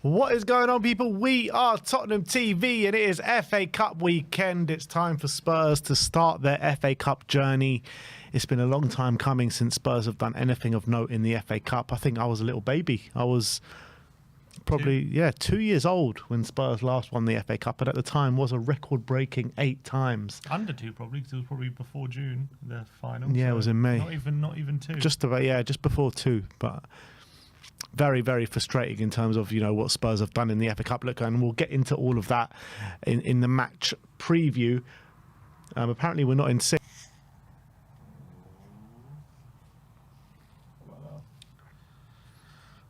What is going on, people? We are Tottenham TV, and it is FA Cup weekend. It's time for Spurs to start their FA Cup journey. It's been a long time coming since Spurs have done anything of note in the FA Cup. I think I was a little baby. I was probably 2 years old when Spurs last won the FA Cup, and at the time was a record-breaking 8 times. Under 2 probably, because it was probably before June, the final. Yeah, so it was in May. Not even 2. Just about, just before 2, but very, very frustrating in terms of, what Spurs have done in the FA Cup. Look, and we'll get into all of that in the match preview. Apparently we're not in sync.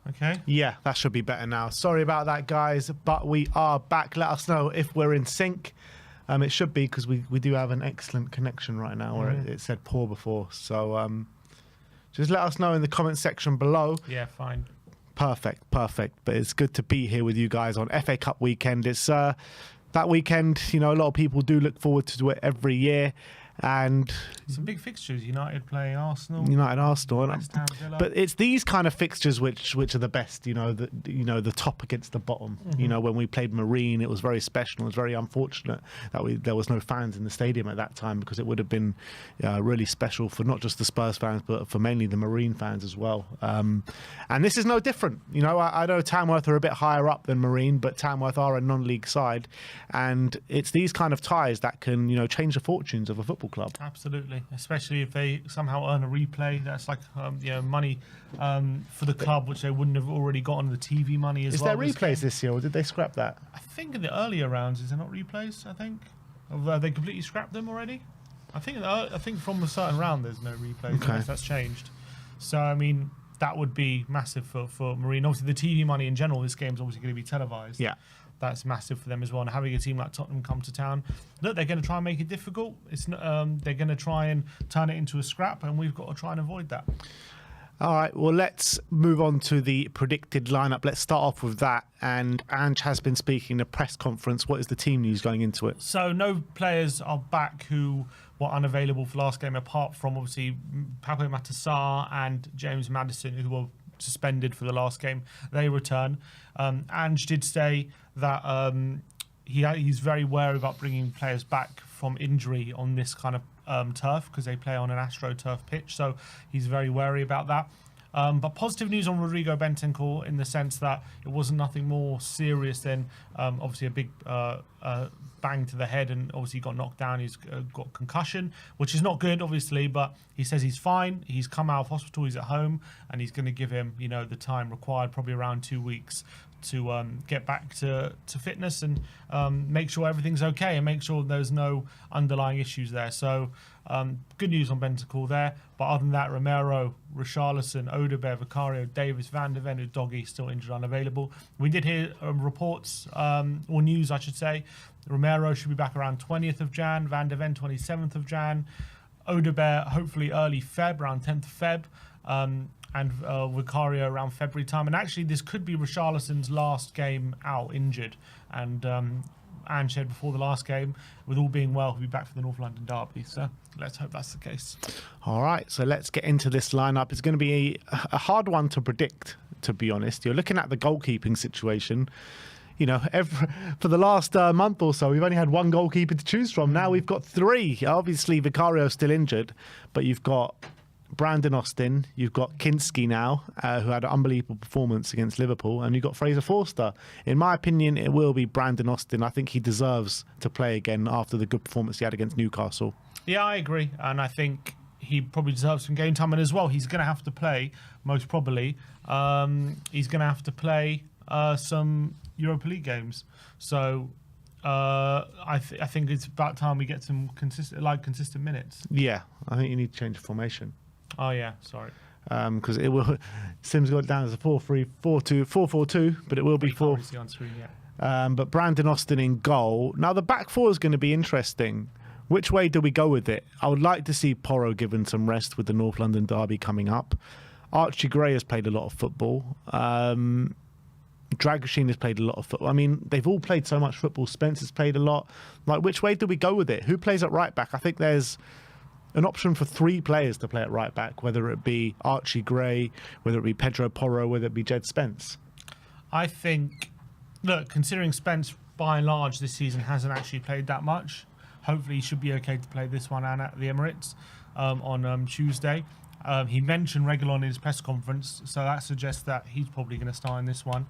Okay. Yeah, that should be better now. Sorry about that, guys, but we are back. Let us know if we're in sync. It should be, because we do have an excellent connection right now, where it said poor before. So just let us know in the comment section below. Yeah, fine. Perfect. But it's good to be here with you guys on FA Cup weekend. It's that weekend, a lot of people do look forward to it every year. And some big fixtures. United playing Arsenal. West Ham, Villa. But it's these kind of fixtures which are the best. The top against the bottom. When we played Marine, it was very special. It was very unfortunate that there was no fans in the stadium at that time, because it would have been really special for not just the Spurs fans, but for mainly the Marine fans as well. And this is no different. I know Tamworth are a bit higher up than Marine, but Tamworth are a non-league side, and it's these kind of ties that can change the fortunes of a football club. Absolutely, especially if they somehow earn a replay. That's like money for the club, which they wouldn't have already got on the TV money as well. Is there replays this year, or did they scrap that? I think in the earlier rounds, is there not replays? I think have they completely scrapped them already? I think from a certain round there's no replays. Okay. Unless that's changed. So I mean, that would be massive for Marine. Obviously, the TV money in general, this game's obviously going to be televised. Yeah. That's massive for them as well. And having a team like Tottenham come to town, look, they're going to try and make it difficult. It's they're going to try and turn it into a scrap, and we've got to try and avoid that. All right, well, let's move on to the predicted lineup. Let's start off with that. And Ange has been speaking in a press conference. What is the team news going into it? So no players are back who were unavailable for last game, apart from obviously Pape Matar and James Maddison, who were suspended for the last game. They return. Ange did say that he's very wary about bringing players back from injury on this kind of turf, because they play on an AstroTurf pitch, so he's very wary about that. But positive news on Rodrigo Bentancur, in the sense that it wasn't nothing more serious than obviously a big bang to the head, and obviously got knocked down. He's got concussion, which is not good, obviously, but he says he's fine. He's come out of hospital, he's at home, and he's going to give him the time required, probably around 2 weeks, to get back to fitness and make sure everything's okay, and make sure there's no underlying issues there. So good news on Bentancur there. But other than that, Romero, Richarlison, Odegaard, Vicario, Davis, Van de Ven, Udogie still injured, unavailable. We did hear reports, or news I should say. Romero should be back around 20th of Jan, Van de Ven 27th of Jan, Odegaard hopefully early Feb, around 10th of Feb, and Vicario around February time. And actually, this could be Richarlison's last game out injured. And Ange said before the last game, with all being well, he'll be back for the North London derby. So let's hope that's the case. All right, so let's get into this lineup. It's going to be a hard one to predict, to be honest. You're looking at the goalkeeping situation. For the last month or so, we've only had one goalkeeper to choose from. Now we've got 3. Obviously, Vicario's still injured, but you've got Brandon Austin, you've got Kinski now, who had an unbelievable performance against Liverpool, and you've got Fraser Forster. In my opinion, it will be Brandon Austin. I think he deserves to play again after the good performance he had against Newcastle. Yeah, I agree, and I think he probably deserves some game time, and as well, he's going to have to play, most probably. He's going to have to play some Europa League games. So I think it's about time we get some consistent minutes. Yeah, I think you need to change the formation. Oh yeah, sorry. Because Sim's got it down as a 4-3-4-2, 4-4-2, but it will be 4. On screen, yeah. But Brandon Austin in goal. Now the back four is going to be interesting. Which way do we go with it? I would like to see Porro given some rest with the North London derby coming up. Archie Gray has played a lot of football. Dragoshin has played a lot of football. I mean, they've all played so much football. Spencer's played a lot. Which way do we go with it? Who plays at right back? I think there's an option for 3 players to play at right back, whether it be Archie Gray, whether it be Pedro Porro, whether it be Jed Spence. I think look, considering Spence by and large this season hasn't actually played that much, hopefully he should be okay to play this one and at the Emirates on Tuesday. He mentioned Reguilon in his press conference, so that suggests that he's probably going to start in this one.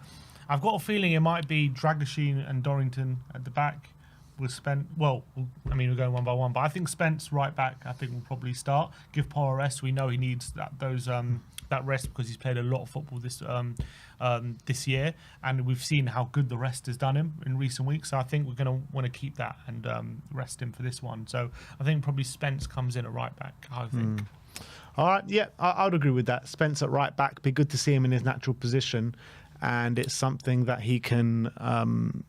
I've got a feeling it might be Dragoshin and Dorrington at the back with Spence. Well, I mean, we're going one by one, but I think Spence right back, I think will probably start. Give Paul a rest. We know he needs that rest because he's played a lot of football this year, and we've seen how good the rest has done him in recent weeks. So I think we're going to want to keep that and rest him for this one. So I think probably Spence comes in at right back, I think. All right, yeah, I would agree with that. Spence at right back, be good to see him in his natural position, and it's something that he can, Come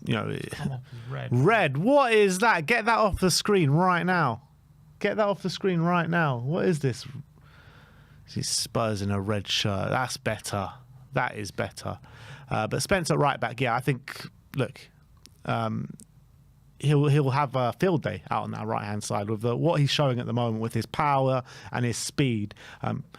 up with red. Red, what is that? Get that off the screen right now. Get that off the screen right now. What is this? He's Spurs in a red shirt. That's better. That is better. But Spence at right back, yeah, I think, look, he'll have a field day out on that right-hand side with what he's showing at the moment with his power and his speed.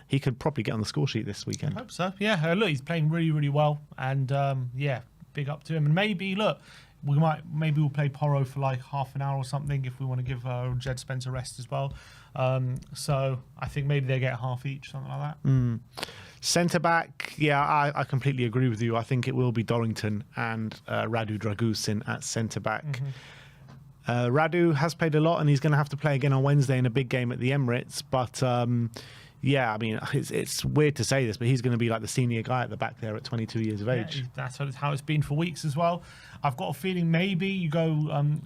He could probably get on the score sheet this weekend. I hope so. Yeah, look, he's playing really, really well, and yeah, big up to him. And maybe look, maybe we'll play Porro for like half an hour or something if we want to give Jed Spence a rest as well. So I think maybe they get half each, something like that. Centre back, yeah, I completely agree with you. I think it will be Dorrington and Radu Dragusin at centre back. Radu has played a lot, and he's going to have to play again on Wednesday in a big game at the Emirates. But yeah, I mean, it's weird to say this, but he's going to be like the senior guy at the back there at 22 years of age. That's how it's been for weeks as well. I've got a feeling maybe you go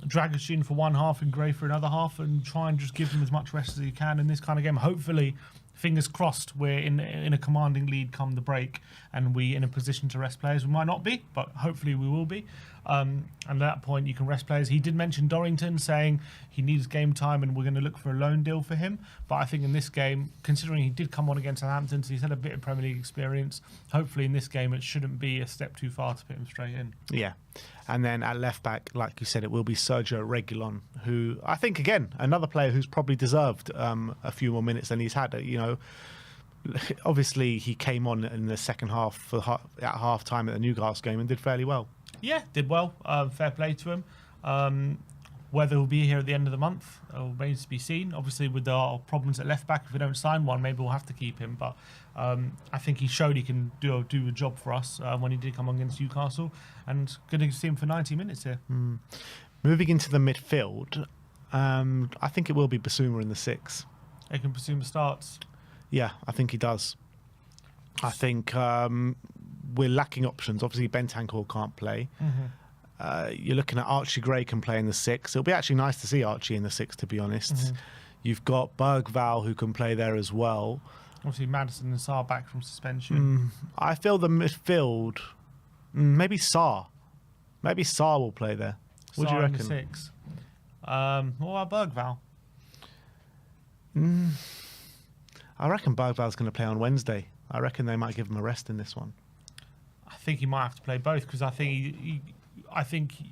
Dragoshin for one half and Gray for another half, and try and just give him as much rest as you can in this kind of game. Hopefully, fingers crossed, we're in a commanding lead come the break, and we in a position to rest players. We might not be, but hopefully we will be. And at that point, you can rest players. He did mention Dorrington, saying he needs game time and we're going to look for a loan deal for him. But I think in this game, considering he did come on against Southampton, so he's had a bit of Premier League experience, hopefully in this game it shouldn't be a step too far to put him straight in. Yeah. And then at left back, like you said, it will be Sergio Reguilon, who I think, again, another player who's probably deserved a few more minutes than he's had. Obviously, he came on in the second half at half time at the Newcastle game and did fairly well. Yeah, did well. Fair play to him. Whether he'll be here at the end of the month remains to be seen. Obviously, with our problems at left back, if we don't sign one, maybe we'll have to keep him. But I think he showed he can do a job for us when he did come on against Newcastle, and good to see him for 90 minutes here. Moving into the midfield, I think it will be Basuma in the 6. Ekin Basuma starts. Yeah, I think he does. I think we're lacking options. Obviously, Bentancur can't play. You're looking at Archie Gray can play in the 6. It'll be actually nice to see Archie in the 6, to be honest. You've got Bergvall who can play there as well. Obviously, Maddison and Sarr back from suspension. I feel the midfield, maybe Sarr. Maybe Sarr will play there. What do you reckon? In the 6. What about Bergvall? I reckon Bergvall's going to play on Wednesday. I reckon they might give him a rest in this one. I think he might have to play both, because I think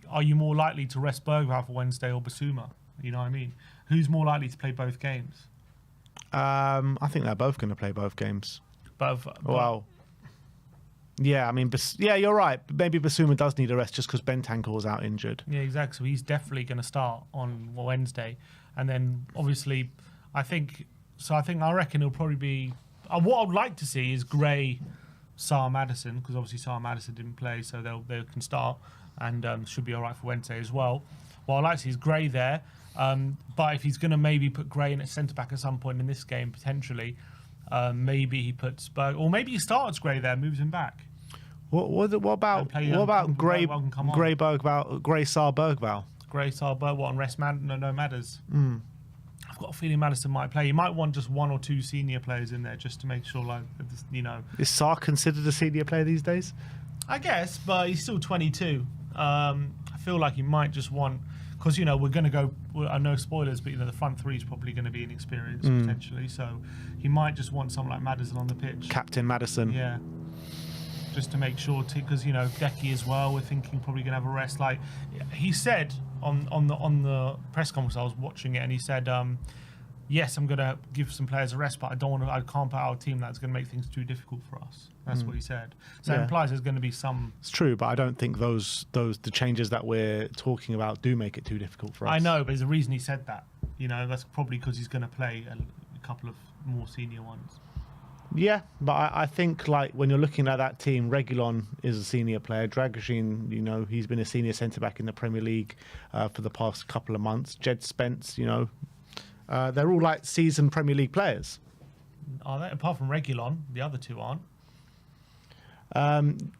are you more likely to rest Bergvall for Wednesday or Basuma? You know what I mean? Who's more likely to play both games? I think they're both going to play both games. Well, yeah, I mean, yeah, you're right. Maybe Basuma does need a rest just because Bentancur's out injured. Yeah, exactly. So he's definitely going to start on Wednesday, and then obviously, I reckon it'll probably be. What I'd like to see is Gray, Sarr, Maddison, because obviously Sarr, Maddison didn't play, so they can start and should be all right for Wednesday as well. What I'd like to see is Gray there, but if he's going to maybe put Gray in at centre back at some point in this game potentially, maybe he puts or maybe he starts Gray there, moves him back. What about Gray, Bergvall, Gray, Sarr, Bergvall? Gray, Sarr, Bergvall, and rest no Madders. I've got a feeling Maddison might play. You might want just one or two senior players in there just to make sure, Is Sarr considered a senior player these days? I guess, but he's still 22. I feel like he might just want, because we're going to go. I know spoilers, but the front three is probably going to be inexperienced potentially. So he might just want someone like Maddison on the pitch. Captain Maddison. Yeah. Just to make sure, because Decky as well. We're thinking probably going to have a rest. Like he said on the press conference, I was watching it, and he said yes, I'm going to give some players a rest, but I can't put out a team that's going to make things too difficult for us. That's what he said. So it implies there's going to be some. It's true, but I don't think the changes that we're talking about do make it too difficult for us. I know, but there's a reason he said that. That's probably because he's going to play a couple of more senior ones. Yeah, but I think like when you're looking at that team, Reguilon is a senior player. Dragoshin, he's been a senior centre back in the Premier League for the past couple of months. Jed Spence, they're all like seasoned Premier League players. Are they? Apart from Reguilon, the other two aren't.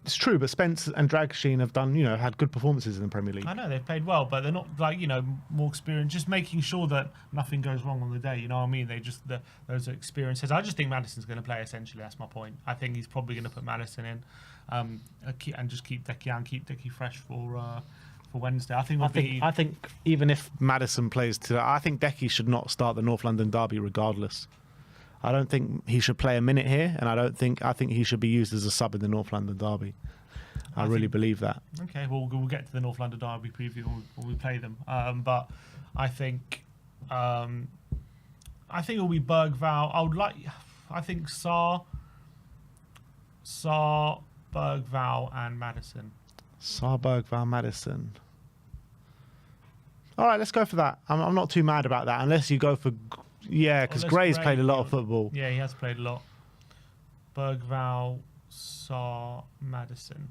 It's true, but Spence and Dragoshin have done, had good performances in the Premier League. I know they've played well, but they're not like more experienced. Just making sure that nothing goes wrong on the day. You know what I mean? Those are experiences. I just think Maddison's going to play. Essentially, that's my point. I think he's probably going to put Maddison in, and just keep Decky fresh for Wednesday. I think even if Maddison plays today, I think Decky should not start the North London derby regardless. I don't think he should play a minute here, and I think he should be used as a sub in the North London derby. I really believe that. Okay, well, we'll get to the North London derby preview when we play them. But I think it'll be Bergval. I think Sarr, Bergval, and Maddison. Sarr, Bergval, Maddison. All right, let's go for that. I'm not too mad about that, unless you go for. Yeah, because Gray's played a lot of football. Yeah, he has played a lot. Bergval, Sarr, Maddison.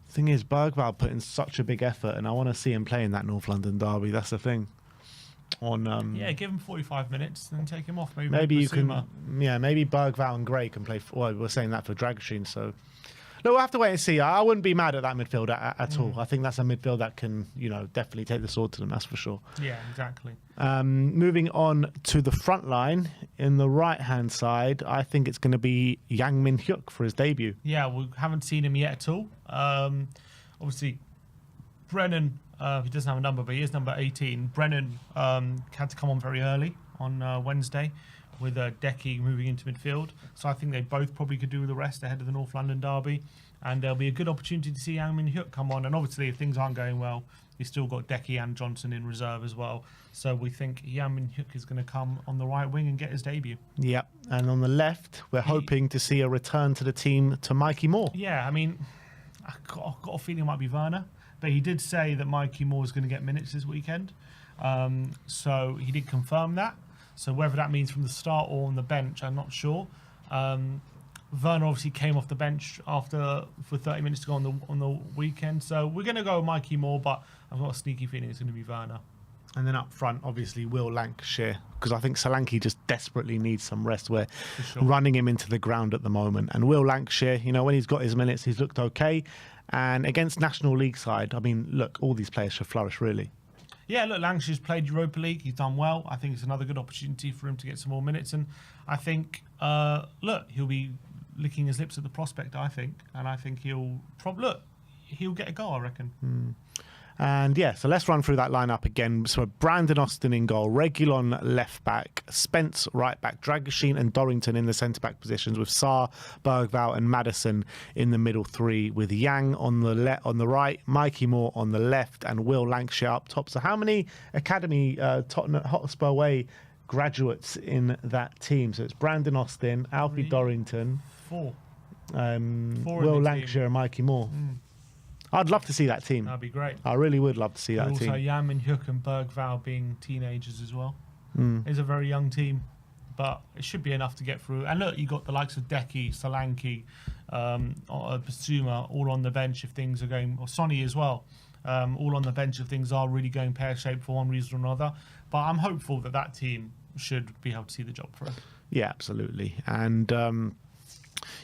Thing is, Bergval put in such a big effort, and I want to see him play in that North London derby. That's the thing. Give him 45 minutes and then take him off. Maybe you can. Yeah, maybe Bergval and Gray can play. Well, we're saying that for Dragoshin, so. No, we'll have to wait and see. I wouldn't be mad at that midfield at all. I think that's a midfield that can, definitely take the sword to them. That's for sure. Yeah, exactly. Moving on to the front line, in the right-hand side, I think it's going to be Yang Min-hyuk for his debut. Yeah, we haven't seen him yet at all. Obviously, Brennan, he doesn't have a number, but he is number 18. Brennan had to come on very early on Wednesday, with Decky moving into midfield. So I think they both probably could do with the rest ahead of the North London derby. And there'll be a good opportunity to see Yang Min-hyuk come on. And obviously, if things aren't going well, he's still got Decky and Johnson in reserve as well. So we think Yang Min-hyuk is going to come on the right wing and get his debut. Yep. And on the left, we're hoping to see a return to the team to Mikey Moore. Yeah, I mean, I've got a feeling it might be Werner. But he did say that Mikey Moore is going to get minutes this weekend. So he did confirm that. So whether that means from the start or on the bench, I'm not sure. Werner obviously came off the bench for 30 minutes to go on the weekend. So we're going to go with Mikey Moore, but I've got a sneaky feeling it's going to be Werner. And then up front, obviously, Will Lancashire, because I think Solanke just desperately needs some rest. We're running him into the ground at the moment. And Will Lancashire, when he's got his minutes, he's looked okay. And against National League side, I mean, look, all these players should flourish, really. Yeah, look, Lancashire's played Europa League. He's done well. I think it's another good opportunity for him to get some more minutes. And I think, he'll be licking his lips at the prospect, I think. And I think he'll get a goal, I reckon. And yeah, so let's run through that lineup again. So Brandon Austin in goal, Reguilon left back, Spence right back, Dragoshin and Dorrington in the centre back positions, with Sarr, Bergval and Maddison in the middle three, with Yang on the right, Mikey Moore on the left, and Will Lancashire up top. So how many academy Tottenham Hotspur Way graduates in that team? So it's Brandon Austin, Alfie Dorrington, four, Will Lancashire and Mikey Moore. I'd love to see that team. That'd be great. I really would love to see that team. Also, Yang Min-hyuk and Bergval being teenagers as well. It's a very young team, but it should be enough to get through. And look, you got the likes of Decky, Solanke, Basuma all on the bench if things are going, or Sonny as well, all on the bench if things are really going pear-shaped for one reason or another. But I'm hopeful that team should be able to see the job through. Yeah, absolutely. And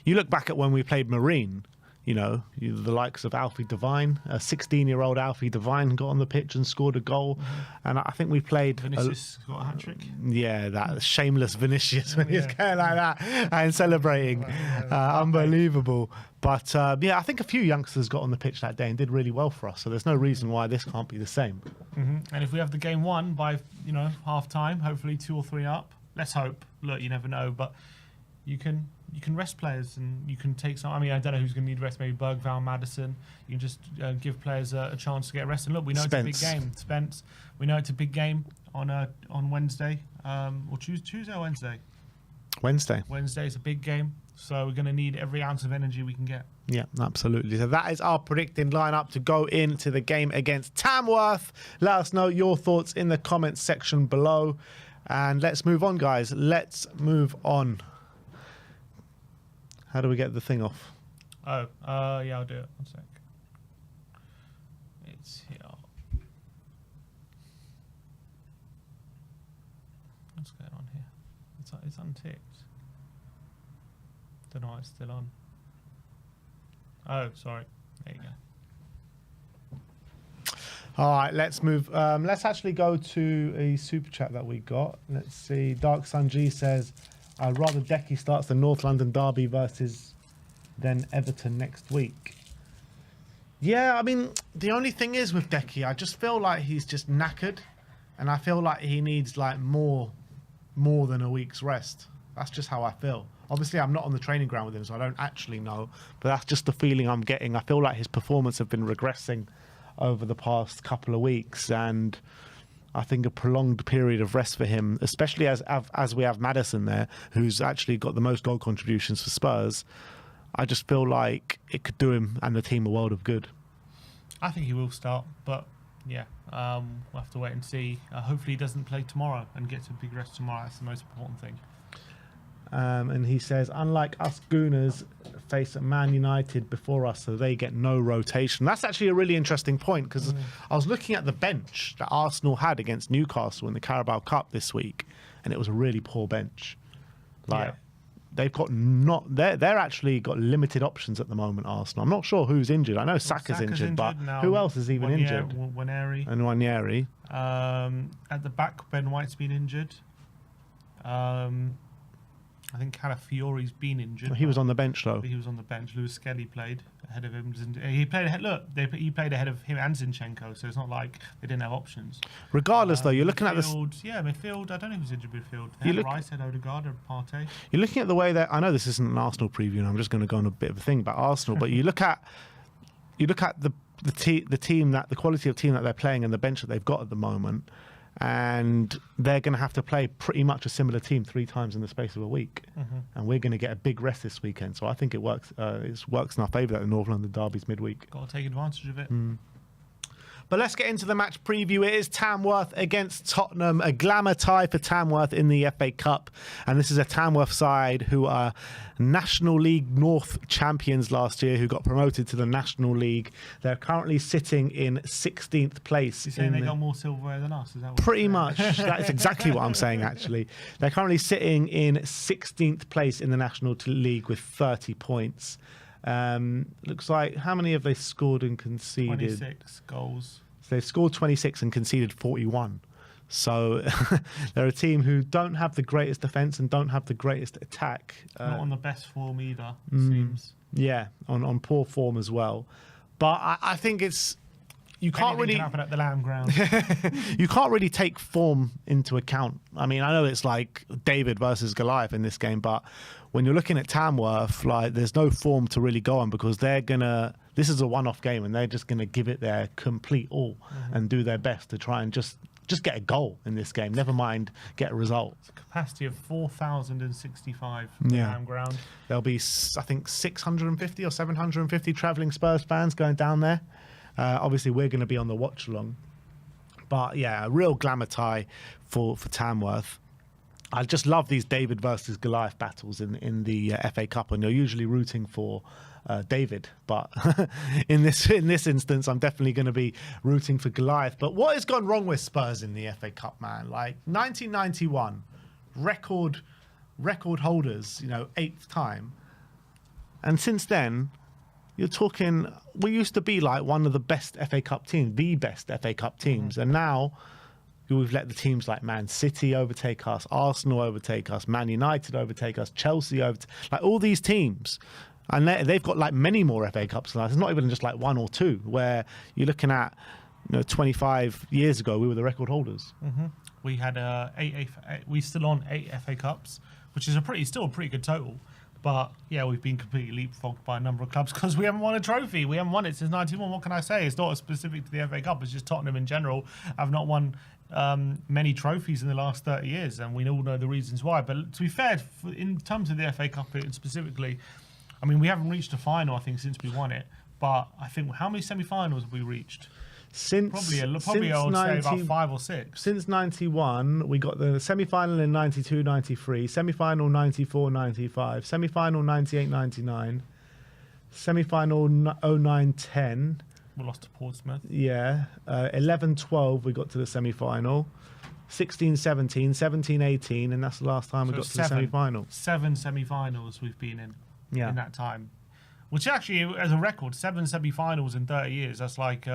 you look back at when we played Marine. The likes of Alfie Devine, a 16-year-old Alfie Devine got on the pitch and scored a goal. And I think we played... Vinicius got a hat-trick. Yeah, that shameless Vinicius when he was going like that and celebrating. Unbelievable. But I think a few youngsters got on the pitch that day and did really well for us. So there's no reason why this can't be the same. And if we have the game won by, half-time, hopefully 2 or 3 up, let's hope. Look, you never know, but you can rest players and you can take some. I mean, I don't know who's going to need rest. Maybe Bergval, Maddison. You can just give players a chance to get rest. And look, we know It's a big game. Spence. We know it's a big game on Wednesday, or Tuesday or Wednesday. Wednesday. Wednesday is a big game, so we're going to need every ounce of energy we can get. Yeah, absolutely. So that is our predicting lineup to go into the game against Tamworth. Let us know your thoughts in the comments section below. And let's move on, guys. Let's move on. How do we get the thing off? Oh, yeah, I'll do it. 1 sec. It's here. What's going on here? It's unticked. Don't know why it's still on. Oh, sorry. There you go. All right, let's move. Let's actually go to a super chat that we got. Let's see. Dark Sun G says, I'd rather Decky starts the North London derby versus then Everton next week. Yeah, I mean, the only thing is with Decky, I just feel like he's just knackered, and I feel like he needs like more than a week's rest. That's just how I feel. Obviously, I'm not on the training ground with him, so I don't actually know, but that's just the feeling I'm getting. I feel like his performance have been regressing over the past couple of weeks, and I think a prolonged period of rest for him, especially as we have Maddison there, who's actually got the most goal contributions for Spurs. I just feel like it could do him and the team a world of good. I think he will start, but yeah, we'll have to wait and see. Hopefully he doesn't play tomorrow and gets a big rest tomorrow. That's the most important thing. And he says, unlike us Gooners face Man United before us, so they get no rotation. That's actually a really interesting point, because I was looking at the bench that Arsenal had against Newcastle in the Carabao Cup this week, and it was a really poor bench. Like, they've got they're actually got limited options at the moment, Arsenal. I'm not sure who's injured. I know Saka's injured, but who else is even injured? Waneri. And Waneri. At the back, Ben White's been injured. I think Calafiori's been injured. He was on the bench though. He was on the bench. Lewis Skelly played ahead of him. He played ahead. Look, he played ahead of him and Zinchenko, so it's not like they didn't have options. Regardless, though, you're looking at this. Yeah, midfield. I don't know who's injured midfield. They had Rice, had Odegaard, or Partey. You're looking at the way that I know this isn't an Arsenal preview, and I'm just going to go on a bit of a thing about Arsenal. But you look at the team, that the quality of team that they're playing and the bench that they've got at the moment. And they're going to have to play pretty much a similar team 3 times in the space of a week. And we're going to get a big rest this weekend. So I think it works in our favour that the North London derby's midweek. Got to take advantage of it. But let's get into the match preview. It is Tamworth against Tottenham, a glamour tie for Tamworth in the FA Cup. And this is a Tamworth side who are National League North champions last year, who got promoted to the National League. They're currently sitting in 16th place. You're saying they got more silverware than us? Is that what pretty much. That is exactly what I'm saying, actually. They're currently sitting in 16th place in the National League with 30 points. Looks like, how many have they scored and conceded? 26 goals. So they've scored 26 and conceded 41. So they're a team who don't have the greatest defence and don't have the greatest attack. Not on the best form either, it seems. Yeah, on poor form as well. But I think it's... You can't really happen at the Lamb Ground. You can't really take form into account. I mean, I know it's like David versus Goliath in this game, but when you're looking at Tamworth, like, there's no form to really go on, because they're gonna. This is a one-off game, and they're just gonna give it their complete all and do their best to try and just get a goal in this game. Never mind get a result. It's a capacity of 4,065 Lamb Ground. There'll be, I think, 650 or 750 travelling Spurs fans going down there. Obviously, we're going to be on the watch along, but yeah, a real glamour tie for Tamworth. I just love these David versus Goliath battles in the FA Cup, and you're usually rooting for David, but in this instance, I'm definitely going to be rooting for Goliath. But what has gone wrong with Spurs in the FA Cup, man? Like 1991, record holders, 8th time, and since then. You're talking, we used to be like one of the best FA Cup teams, the best FA Cup teams. And now we've let the teams like Man City overtake us, Arsenal overtake us, Man United overtake us, Chelsea like all these teams. And they've got like many more FA Cups than us. It's not even just like 1 or 2, where you're looking at, 25 years ago, we were the record holders. We had we still on 8 FA Cups, which is still a pretty good total. But yeah, we've been completely leapfrogged by a number of clubs because we haven't won a trophy. We haven't won it since '91. What can I say? It's not specific to the FA Cup. It's just Tottenham in general have not won many trophies in the last 30 years, and we all know the reasons why. But to be fair, in terms of the FA Cup specifically, I mean, we haven't reached a final, I think, since we won it. But I think, how many semi-finals have we reached? Probably I would say about 5 or 6. Since 91, we got the semi-final in 92, 93, semi-final 94, 95, semi-final 98, 99, semi-final 09, 10. We lost to Portsmouth. Yeah. 11, 12, we got to the semi-final. 16, 17, 17, 18, and that's the last time we got to the semi-final. 7 semi-finals we've been in that time. Which actually, as a record, 7 semi-finals in 30 years, that's like...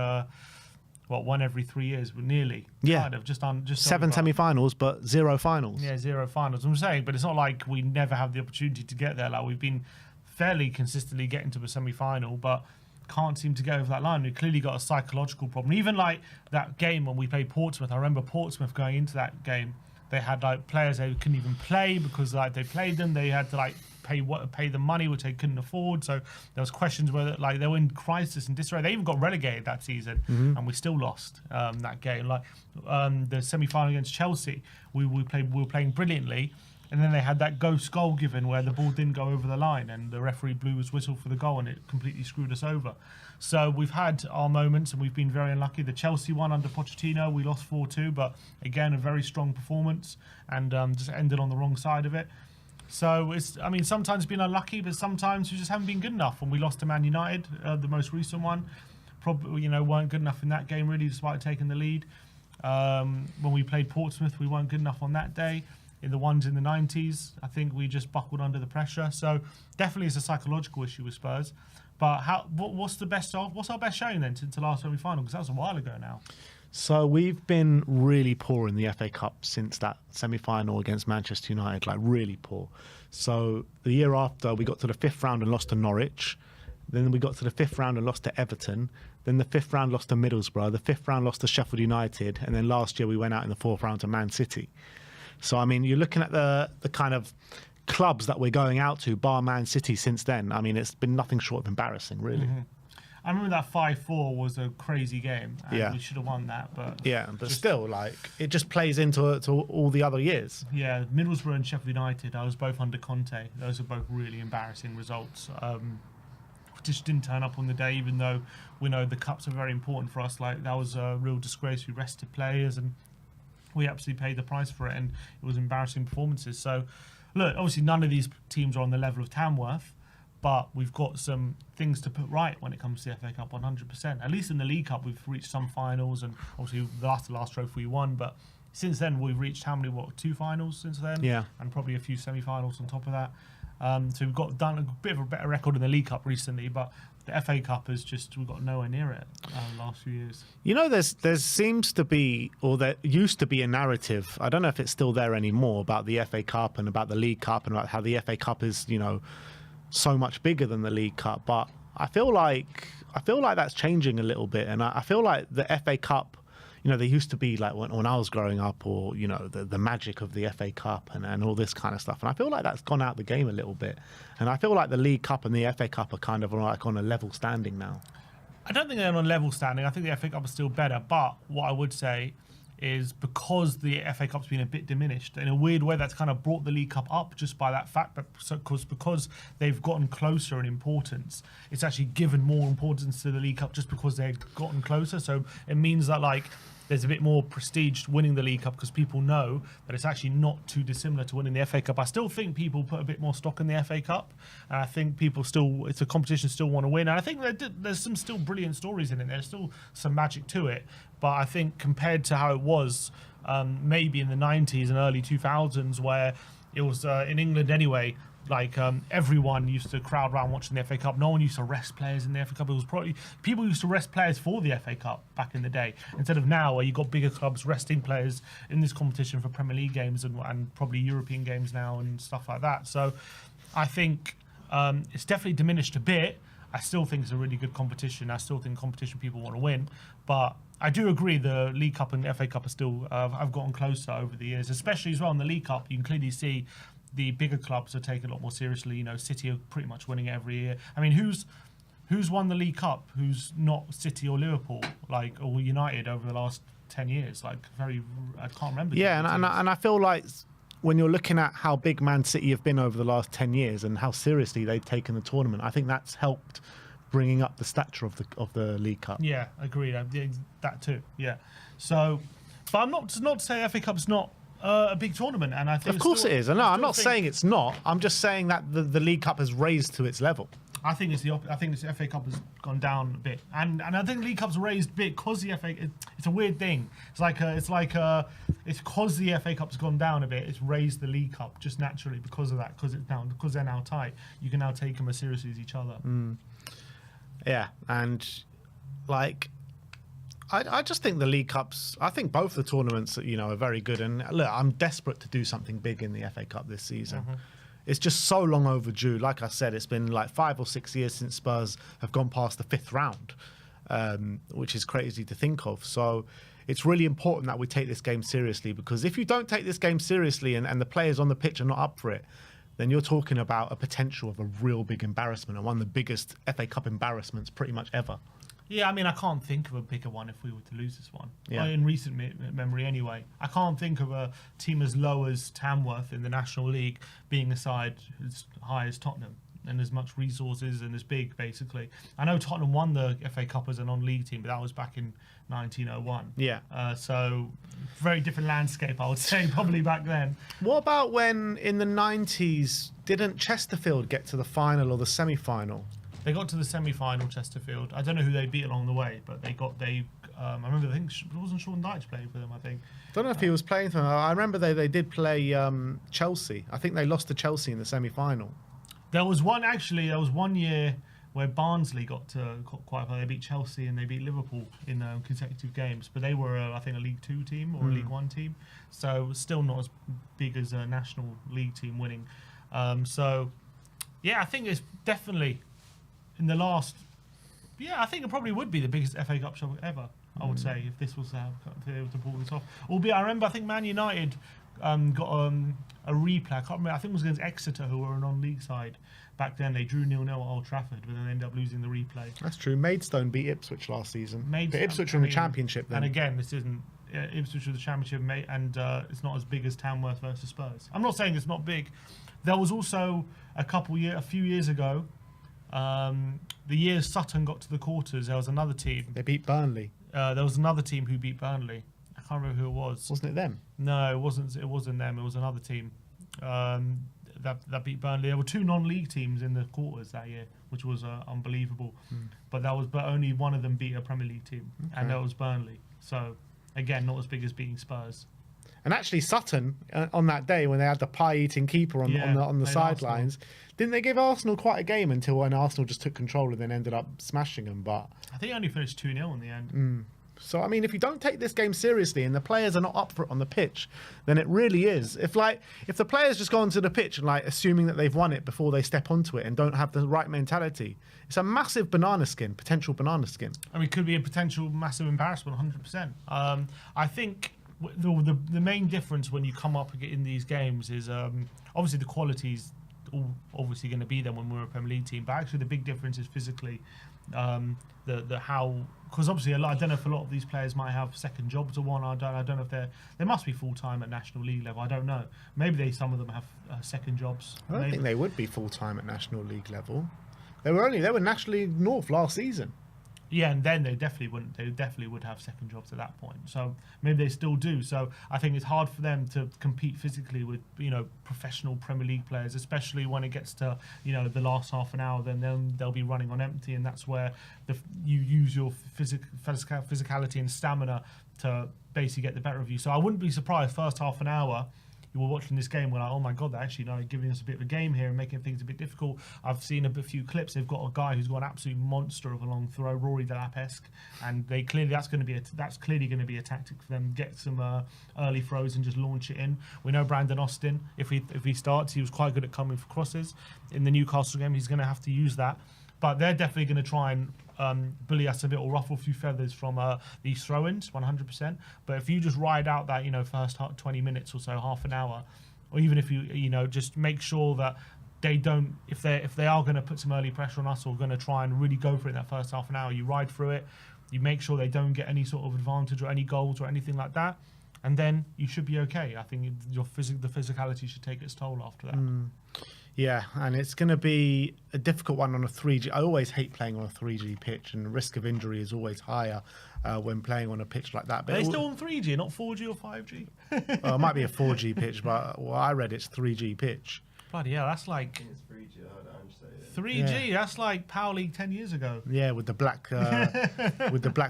one every 3 years, nearly. Yeah. Kind of, just 7 semi-finals, but 0 finals. Yeah, 0 finals. I'm saying, but it's not like we never have the opportunity to get there. Like, we've been fairly consistently getting to a semi-final, but can't seem to get over that line. We've clearly got a psychological problem. Even like that game when we played Portsmouth, I remember Portsmouth going into that game, they had like players they couldn't even play because like they played them. They had to like pay the money which they couldn't afford. So there was questions whether like they were in crisis and disarray. They even got relegated that season, and we still lost that game. Like the semi-final against Chelsea, we were playing brilliantly, and then they had that ghost goal given where the ball didn't go over the line, and the referee blew his whistle for the goal, and it completely screwed us over. So we've had our moments, and we've been very unlucky. The Chelsea one under Pochettino, we lost 4-2, but again a very strong performance, and just ended on the wrong side of it. So it's, I mean, sometimes been unlucky, but sometimes we just haven't been good enough. When we lost to Man United, the most recent one, probably weren't good enough in that game really, despite taking the lead. When we played Portsmouth, we weren't good enough on that day. In the ones in the 90s, I think we just buckled under the pressure. So definitely it's a psychological issue with Spurs. But what's our best showing then since the last semi-final? Because that was a while ago now. So we've been really poor in the FA Cup since that semi-final against Manchester United, like really poor. So the year after, we got to the 5th round and lost to Norwich. Then we got to the 5th round and lost to Everton. Then the 5th round lost to Middlesbrough. The 5th round lost to Sheffield United. And then last year we went out in the 4th round to Man City. So, I mean, you're looking at the kind of clubs that we're going out to, bar Man City, since then. I mean, it's been nothing short of embarrassing, really. Mm-hmm. I remember that 5-4 was a crazy game, and we should have won that. But still, like, it just plays into all the other years. Yeah, Middlesbrough and Sheffield United, I was both under Conte. Those are both really embarrassing results. Just didn't turn up on the day, even though we know the cups are very important for us. Like, that was a real disgrace. We rested players, and we absolutely paid the price for it, and it was embarrassing performances. So, look, obviously none of these teams are on the level of Tamworth, but we've got some things to put right when it comes to the FA Cup 100%. At least in the League Cup, we've reached some finals, and obviously the last trophy we won, but since then we've reached 2 finals since then? Yeah. And probably a few semi-finals on top of that. So we've done a bit of a better record in the League Cup recently, but the FA Cup is just, we've got nowhere near it the last few years. You know, there seems to be, or there used to be a narrative, I don't know if it's still there anymore, about the FA Cup and about the League Cup and about how the FA Cup is, so much bigger than the League Cup. But I feel like that's changing a little bit, and I feel like the FA Cup, there used to be, like, when I was growing up, or the magic of the FA Cup and all this kind of stuff, and I feel like that's gone out the game a little bit, and I feel like the League Cup and the FA Cup are kind of like on a level standing now. I don't think they're on level standing. I think the FA Cup is still better, but what I would say is, because the FA Cup's been a bit diminished, in a weird way, that's kind of brought the League Cup up just by that fact, but because they've gotten closer in importance, it's actually given more importance to the League Cup just because they've gotten closer. So it means that, like, there's a bit more prestige winning the League Cup because people know that it's actually not too dissimilar to winning the FA Cup. I still think people put a bit more stock in the FA Cup, and I think people still, it's a competition, still want to win. And I think there's some still brilliant stories in it. There's still some magic to it. But I think compared to how it was maybe in the 90s and early 2000s, where it was in England anyway, like everyone used to crowd around watching the FA Cup. No one used to rest players in the FA Cup. It was probably people used to rest players for the FA Cup back in the day, instead of now where you've got bigger clubs resting players in this competition for Premier League games and probably European games now and stuff like that. So I think it's definitely diminished a bit. I still think it's a really good competition. I still think competition people want to win, but I do agree the League Cup and the FA Cup are still have gotten closer over the years, especially as well in the League Cup. You can clearly see the bigger clubs are taken a lot more seriously. You know, City are pretty much winning it every year. I mean, who's won the League Cup? Who's not City or Liverpool, like, or United over the last 10 years? Like, I can't remember. Yeah, and I feel like when you're looking at how big Man City have been over the last 10 years and how seriously they've taken the tournament, I think that's helped bringing up the stature of the League Cup. Yeah, agreed. That too. Yeah. So, but I'm not to say FA Cup's not a big tournament, and I think Of course it is. No, I'm not saying it's not. I'm just saying that the League Cup has raised to its level. I think it's I think the FA Cup has gone down a bit, and I think the League Cup's raised a bit because the FA. It's a weird thing. It's because the FA Cup's gone down a bit. It's raised the League Cup just naturally because of that. Because they're now tight. You can now take them as seriously as each other. Yeah, and like I just think the League Cups. I think both the tournaments, are very good. And look, I'm desperate to do something big in the FA Cup this season. It's just so long overdue. Like I said, it's been like 5 or 6 years since Spurs have gone past the 5th round, which is crazy to think of. So it's really important that we take this game seriously, because if you don't take this game seriously and the players on the pitch are not up for it, then you're talking about a potential of a real big embarrassment, and one of the biggest FA Cup embarrassments pretty much ever. Yeah, I mean, I can't think of a bigger one if we were to lose this one. Yeah. Well, in recent memory anyway. I can't think of a team as low as Tamworth in the National League being a side as high as Tottenham and as much resources and as big, basically. I know Tottenham won the FA Cup as a non-league team, but that was back in 1901. Yeah. So, very different landscape, I would say, probably back then. What about when in the 90s, didn't Chesterfield get to the final or the semi-final? They got to the semi-final, Chesterfield. I don't know who they beat along the way, but I remember, I think it wasn't Sean Dyche playing for them, I think. I don't know if he was playing for them. I remember they did play Chelsea. I think they lost to Chelsea in the semi-final. There was one year where Barnsley got quite far. They beat Chelsea and they beat Liverpool in consecutive games, but they were, I think, a League 2 team or a League 1 team, so still not as big as a National League team winning. So, yeah, I think it's definitely in the last. Yeah, I think it probably would be the biggest FA Cup show ever. I would say if this was to be able to pull this off. Albeit, I think Man United got a replay. I can't remember. I think it was against Exeter, who were a non-league side back then. They drew 0-0 at Old Trafford, but then ended up losing the replay. That's true. Maidstone beat Ipswich last season. But Ipswich were in the Championship then. And again, this isn't Ipswich was the Championship, and it's not as big as Tamworth versus Spurs. I'm not saying it's not big. There was also a few years ago, the year Sutton got to the quarters, there was another team. They beat Burnley. There was another team who beat Burnley. I can't remember who it was. Wasn't it them? No, it wasn't. It wasn't them. It was another team that beat Burnley. There were 2 non-league teams in the quarters that year, which was unbelievable. But only one of them beat a Premier League team, and that was Burnley. So again, not as big as beating Spurs. And actually, Sutton on that day when they had the pie-eating keeper on the sidelines, didn't they give Arsenal quite a game until when Arsenal just took control and then ended up smashing them? But I think only finished 2-0 in the end. So I mean, if you don't take this game seriously and the players are not up for it on the pitch, then it really is. If the players just go onto the pitch and assuming that they've won it before they step onto it and don't have the right mentality, it's a massive potential banana skin. I mean, it could be a potential massive embarrassment, 100%. I think the main difference when you come up in these games is obviously the quality's obviously going to be there when we're a Premier League team, but actually the big difference is physically because obviously I don't know if a lot of these players might have second jobs or one. I don't know if they must be full time at National League level. I don't know. Maybe some of them have second jobs. I don't think they would be full time at National League level. They were National League North last season. Yeah, and then they definitely wouldn't. They definitely would have second jobs at that point. So maybe they still do. So I think it's hard for them to compete physically with professional Premier League players, especially when it gets to the last half an hour. Then they'll be running on empty, and that's where you use your physicality and stamina to basically get the better of you. So I wouldn't be surprised first half an hour. You were watching this game, we're like, oh my god, they're actually giving us a bit of a game here and making things a bit difficult. I've seen a few clips. They've got a guy who's got an absolute monster of a long throw, Rory Delap-esque, and that's clearly going to be a tactic for them. Get some early throws and just launch it in. We know Brandon Austin, if he starts, he was quite good at coming for crosses. In the Newcastle game, he's going to have to use that. But they're definitely going to try and bully us a bit or ruffle a few feathers from these throw-ins, 100%. But if you just ride out that, first 20 minutes or so, half an hour, or even if you know, just make sure that they don't, if they are going to put some early pressure on us or going to try and really go for it in that first half an hour, you ride through it, you make sure they don't get any sort of advantage or any goals or anything like that, and then you should be okay. I think the physicality should take its toll after that. Yeah, and it's going to be a difficult one on a 3G. I always hate playing on a 3G pitch, and the risk of injury is always higher when playing on a pitch like that. But Are they still on 3G, not 4G or 5G? It might be a 4G pitch, but I read it's 3G pitch. Bloody hell, that's like... It's 3G, I heard Ange say it. 3G, that's like Power League 10 years ago. Yeah, with the black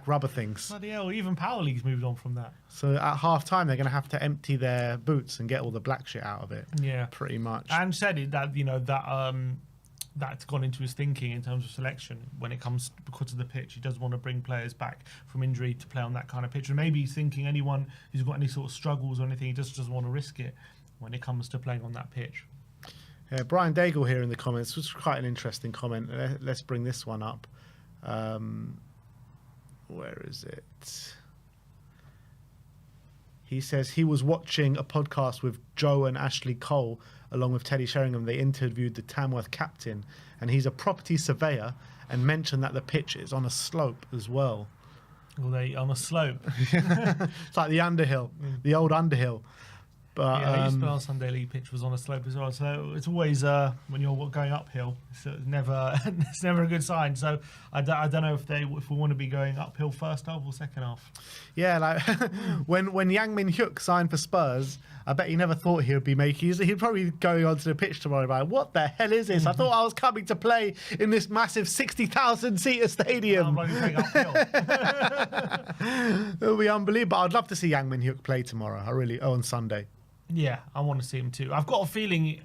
rubber things. Bloody hell, even Power League's moved on from that. So at half time, they're going to have to empty their boots and get all the black shit out of it. Yeah. Pretty much. And said it that, you know, that's gone into his thinking in terms of selection when it comes because of the pitch. He doesn't want to bring players back from injury to play on that kind of pitch. And maybe he's thinking anyone who's got any sort of struggles or anything, he just doesn't want to risk it when it comes to playing on that pitch. Brian Daigle here in the comments was quite an interesting comment. Let's bring this one up. Where is it? He says he was watching a podcast with Joe and Ashley Cole along with Teddy Sheringham. They interviewed the Tamworth captain, and he's a property surveyor, and mentioned that the pitch is on a slope as well. Well, they on a slope. It's like the Underhill, the old Underhill. But yeah, I used to play on Sunday League pitch was on a slope as well. So it's always when you're going uphill, so it's never a good sign. So I don't know if we want to be going uphill first half or second half. Yeah, like when Yang Min Hyuk signed for Spurs, I bet he never thought he would be making. He'd probably be going onto the pitch tomorrow about what the hell is this? I thought I was coming to play in this massive 60,000 seater stadium. I'm going uphill. It'll be unbelievable. I'd love to see Yang Min Hyuk play tomorrow. On Sunday. Yeah, I want to see him too. I've got a feeling,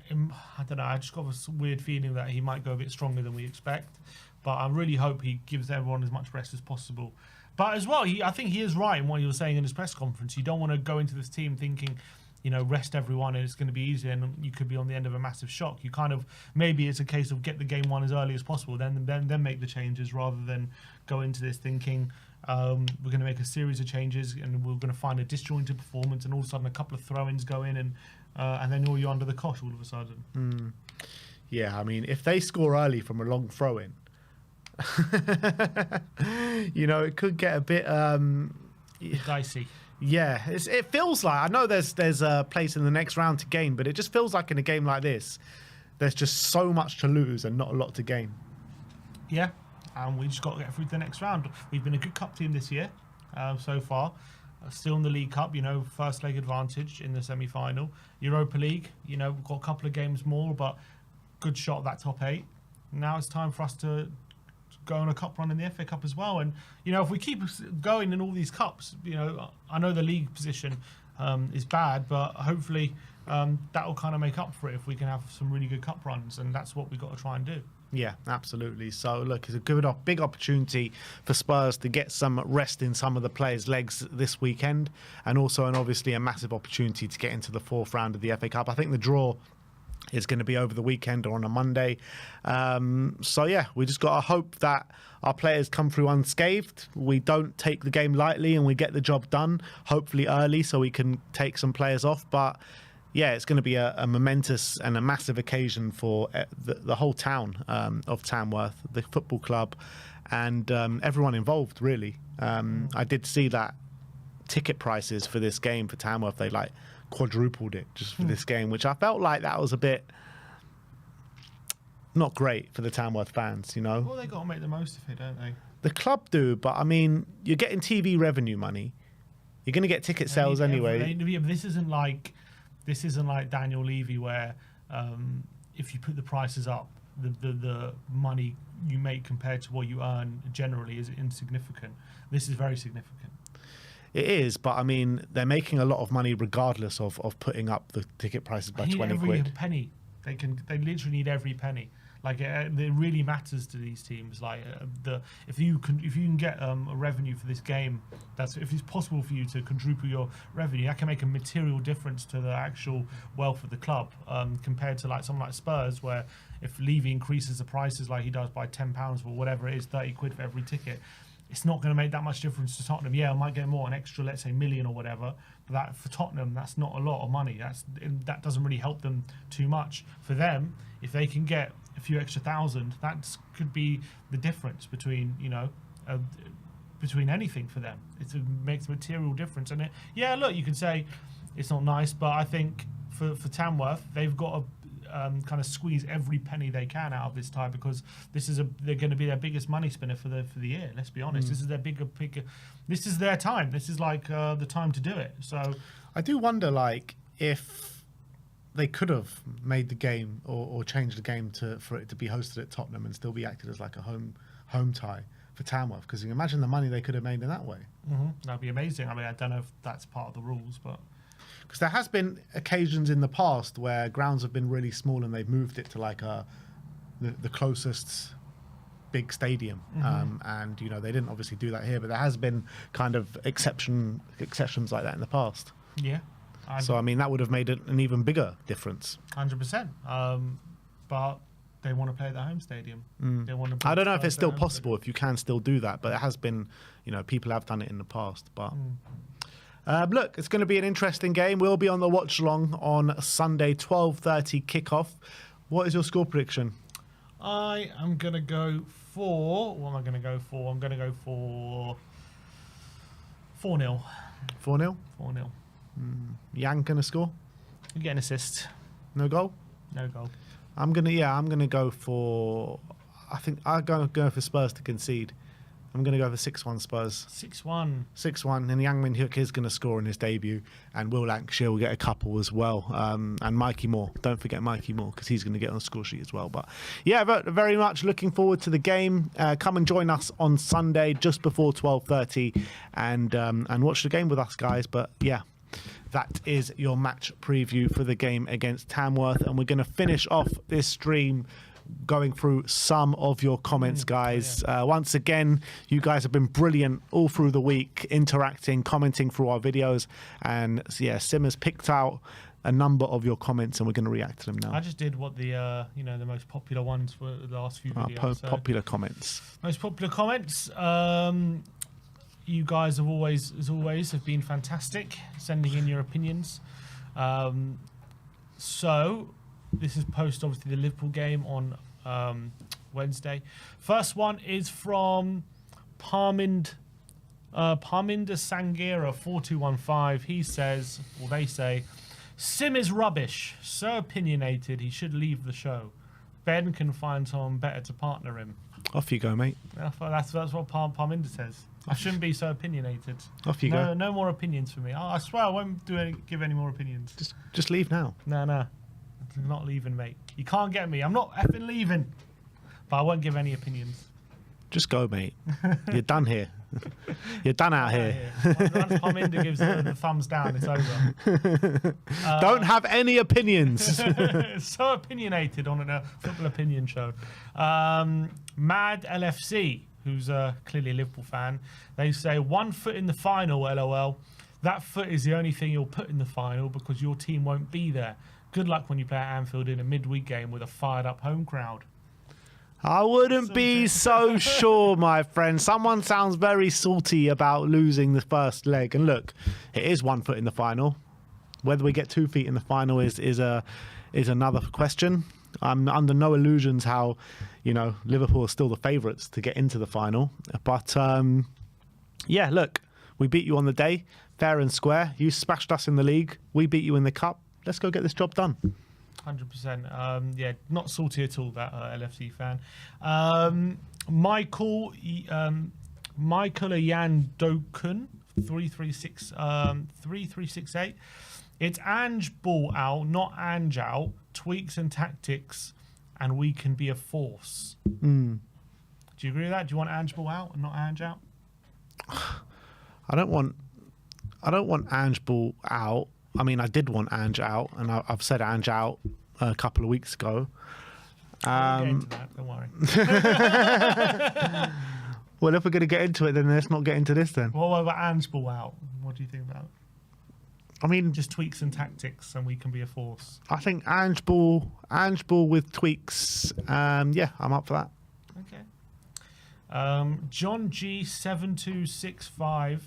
I don't know, I just got a weird feeling that he might go a bit stronger than we expect. But I really hope he gives everyone as much rest as possible. But as well, I think he is right in what he was saying in his press conference. You don't want to go into this team thinking, you know, rest everyone and it's going to be easy and you could be on the end of a massive shock. You kind of, maybe it's a case of get the game won as early as possible, then make the changes rather than go into this thinking, we're going to make a series of changes and we're going to find a disjointed performance and all of a sudden a couple of throw-ins go in and then you're under the cosh all of a sudden. Yeah, I mean, if they score early from a long throw-in, you know, it could get a bit dicey. Yeah, it feels like, I know there's a place in the next round to gain, but it just feels like in a game like this, there's just so much to lose and not a lot to gain. Yeah. And we just got to get through to the next round. We've been a good cup team this year so far. Still in the League Cup, you know, first leg advantage in the semi-final. Europa League, you know, we've got a couple of games more, but good shot at that top 8. Now it's time for us to go on a cup run in the FA Cup as well. And, you know, if we keep going in all these cups, you know, I know the league position is bad, but hopefully that will kind of make up for it if we can have some really good cup runs. And that's what we've got to try and do. Yeah, absolutely. So, look, it's a big opportunity for Spurs to get some rest in some of the players' legs this weekend, and also, obviously, a massive opportunity to get into the 4th round of the FA Cup. I think the draw is going to be over the weekend or on a Monday. So, yeah, we just got to hope that our players come through unscathed. We don't take the game lightly and we get the job done, hopefully early, so we can take some players off. But yeah, it's going to be a momentous and a massive occasion for the whole town of Tamworth, the football club, and everyone involved, really. I did see that ticket prices for this game for Tamworth, they like quadrupled it just for this game, which I felt like that was a bit not great for the Tamworth fans, you know. Well, they got to make the most of it, don't they? The club do, but I mean, you're getting TV revenue money. You're going to get ticket sales anyway. This isn't like Daniel Levy, where if you put the prices up, the money you make compared to what you earn generally is insignificant. This is very significant. It is, but I mean, they're making a lot of money regardless of putting up the ticket prices by 20 every quid. Penny. They literally need every penny. Like it really matters to these teams. Like if you can get a revenue for this game, if it's possible for you to quadruple your revenue, that can make a material difference to the actual wealth of the club. Compared to like someone like Spurs, where if Levy increases the prices like he does by £10 or whatever it is, 30 quid for every ticket, it's not going to make that much difference to Tottenham. Yeah, I might get more, an extra, let's say, million or whatever. But that for Tottenham, that's not a lot of money. That doesn't really help them too much. For them, if they can get a few extra thousand, that could be the difference between, between anything for them. It makes a material difference. And look, you can say it's not nice, but I think for Tamworth, they've got to kind of squeeze every penny they can out of this tie, because they're going to be their biggest money spinner for the year. Let's be honest. This is their bigger. This is their time. This is like the time to do it. So I do wonder, like, if they could have made the game or changed the game for it to be hosted at Tottenham and still be acted as like a home tie for Tamworth, because you can imagine the money they could have made in that way. That'd be amazing. I mean, I don't know if that's part of the rules, but because there has been occasions in the past where grounds have been really small and they've moved it to like the closest big stadium, and they didn't obviously do that here, but there has been kind of exceptions like that in the past. Yeah. So I mean, that would have made it an even bigger difference. 100%. But they want to play at the home stadium. They want to. I don't know if it's still possible, if you can still do that, but it has been, people have done it in the past. But look, it's going to be an interesting game. We'll be on the watch along on Sunday, 12:30 kickoff. What is your score prediction? I am going to go for. What am I going to go for? I'm going to go for 4-0. 4-0. 4-0. Yang going to score? You get an assist. No goal? No goal. I'm gonna go for. I think I'm going to go for Spurs to concede. I'm going to go for 6-1 Spurs. 6-1. 6-1, and Yang Min-hyuk is going to score in his debut, and Will Lancashire will get a couple as well. And Mikey Moore. Don't forget Mikey Moore, because he's going to get on the score sheet as well. But yeah, very much looking forward to the game. Come and join us on Sunday just before 12:30, and watch the game with us, guys. But yeah, that is your match preview for the game against Tamworth, and we're going to finish off this stream going through some of your comments, guys. Once again, you guys have been brilliant all through the week, interacting, commenting through our videos, and yeah, Sim has picked out a number of your comments, and we're going to react to them now. I just did what the the most popular ones were, the last few videos. Popular comments. Most popular comments. You guys have always been fantastic, sending in your opinions. So this is post, obviously, the Liverpool game on Wednesday. First one is from Parminder Sangira 4215. He says, or they say, Sim is rubbish, so opinionated, he should leave the show. Ben can find someone better to partner him. Off you go, mate. That's what Parminder says. I shouldn't be so opinionated. Off you go. No more opinions for me. I swear I won't give any more opinions. Just leave now. No. I'm not leaving, mate. You can't get me. I'm not effing leaving. But I won't give any opinions. Just go, mate. You're done here. You're done out here. Once Parminder gives the thumbs down, it's over. Don't have any opinions. So opinionated on a football opinion show. Mad LFC, who's clearly a Liverpool fan, they say 1 foot in the final, LOL. That foot is the only thing you'll put in the final because your team won't be there. Good luck when you play at Anfield in a midweek game with a fired-up home crowd. I wouldn't be so sure, my friend. Someone sounds very salty about losing the first leg. And look, it is 1 foot in the final. Whether we get 2 feet in the final is another question. I'm under no illusions how, Liverpool are still the favourites to get into the final. But, yeah, look, we beat you on the day, fair and square. You smashed us in the league. We beat you in the cup. Let's go get this job done. 100%. Yeah, not salty at all, that LFC fan. Michael Yan Dokun 3368. It's Ange ball out, not Ange out. Tweaks and tactics, and we can be a force. Do you agree with that? Do you want Ange ball out and not Ange out? I don't want Ange ball out. I mean, I did want Ange out, and I've said Ange out a couple of weeks ago. We'll get into that, don't worry. Well, if we're going to get into it, then let's not get into this then. Well, what about Ange ball out? What do you think about it? I mean, just tweaks and tactics, and we can be a force. I think Ange ball with tweaks. Yeah, I'm up for that. Okay. John G7265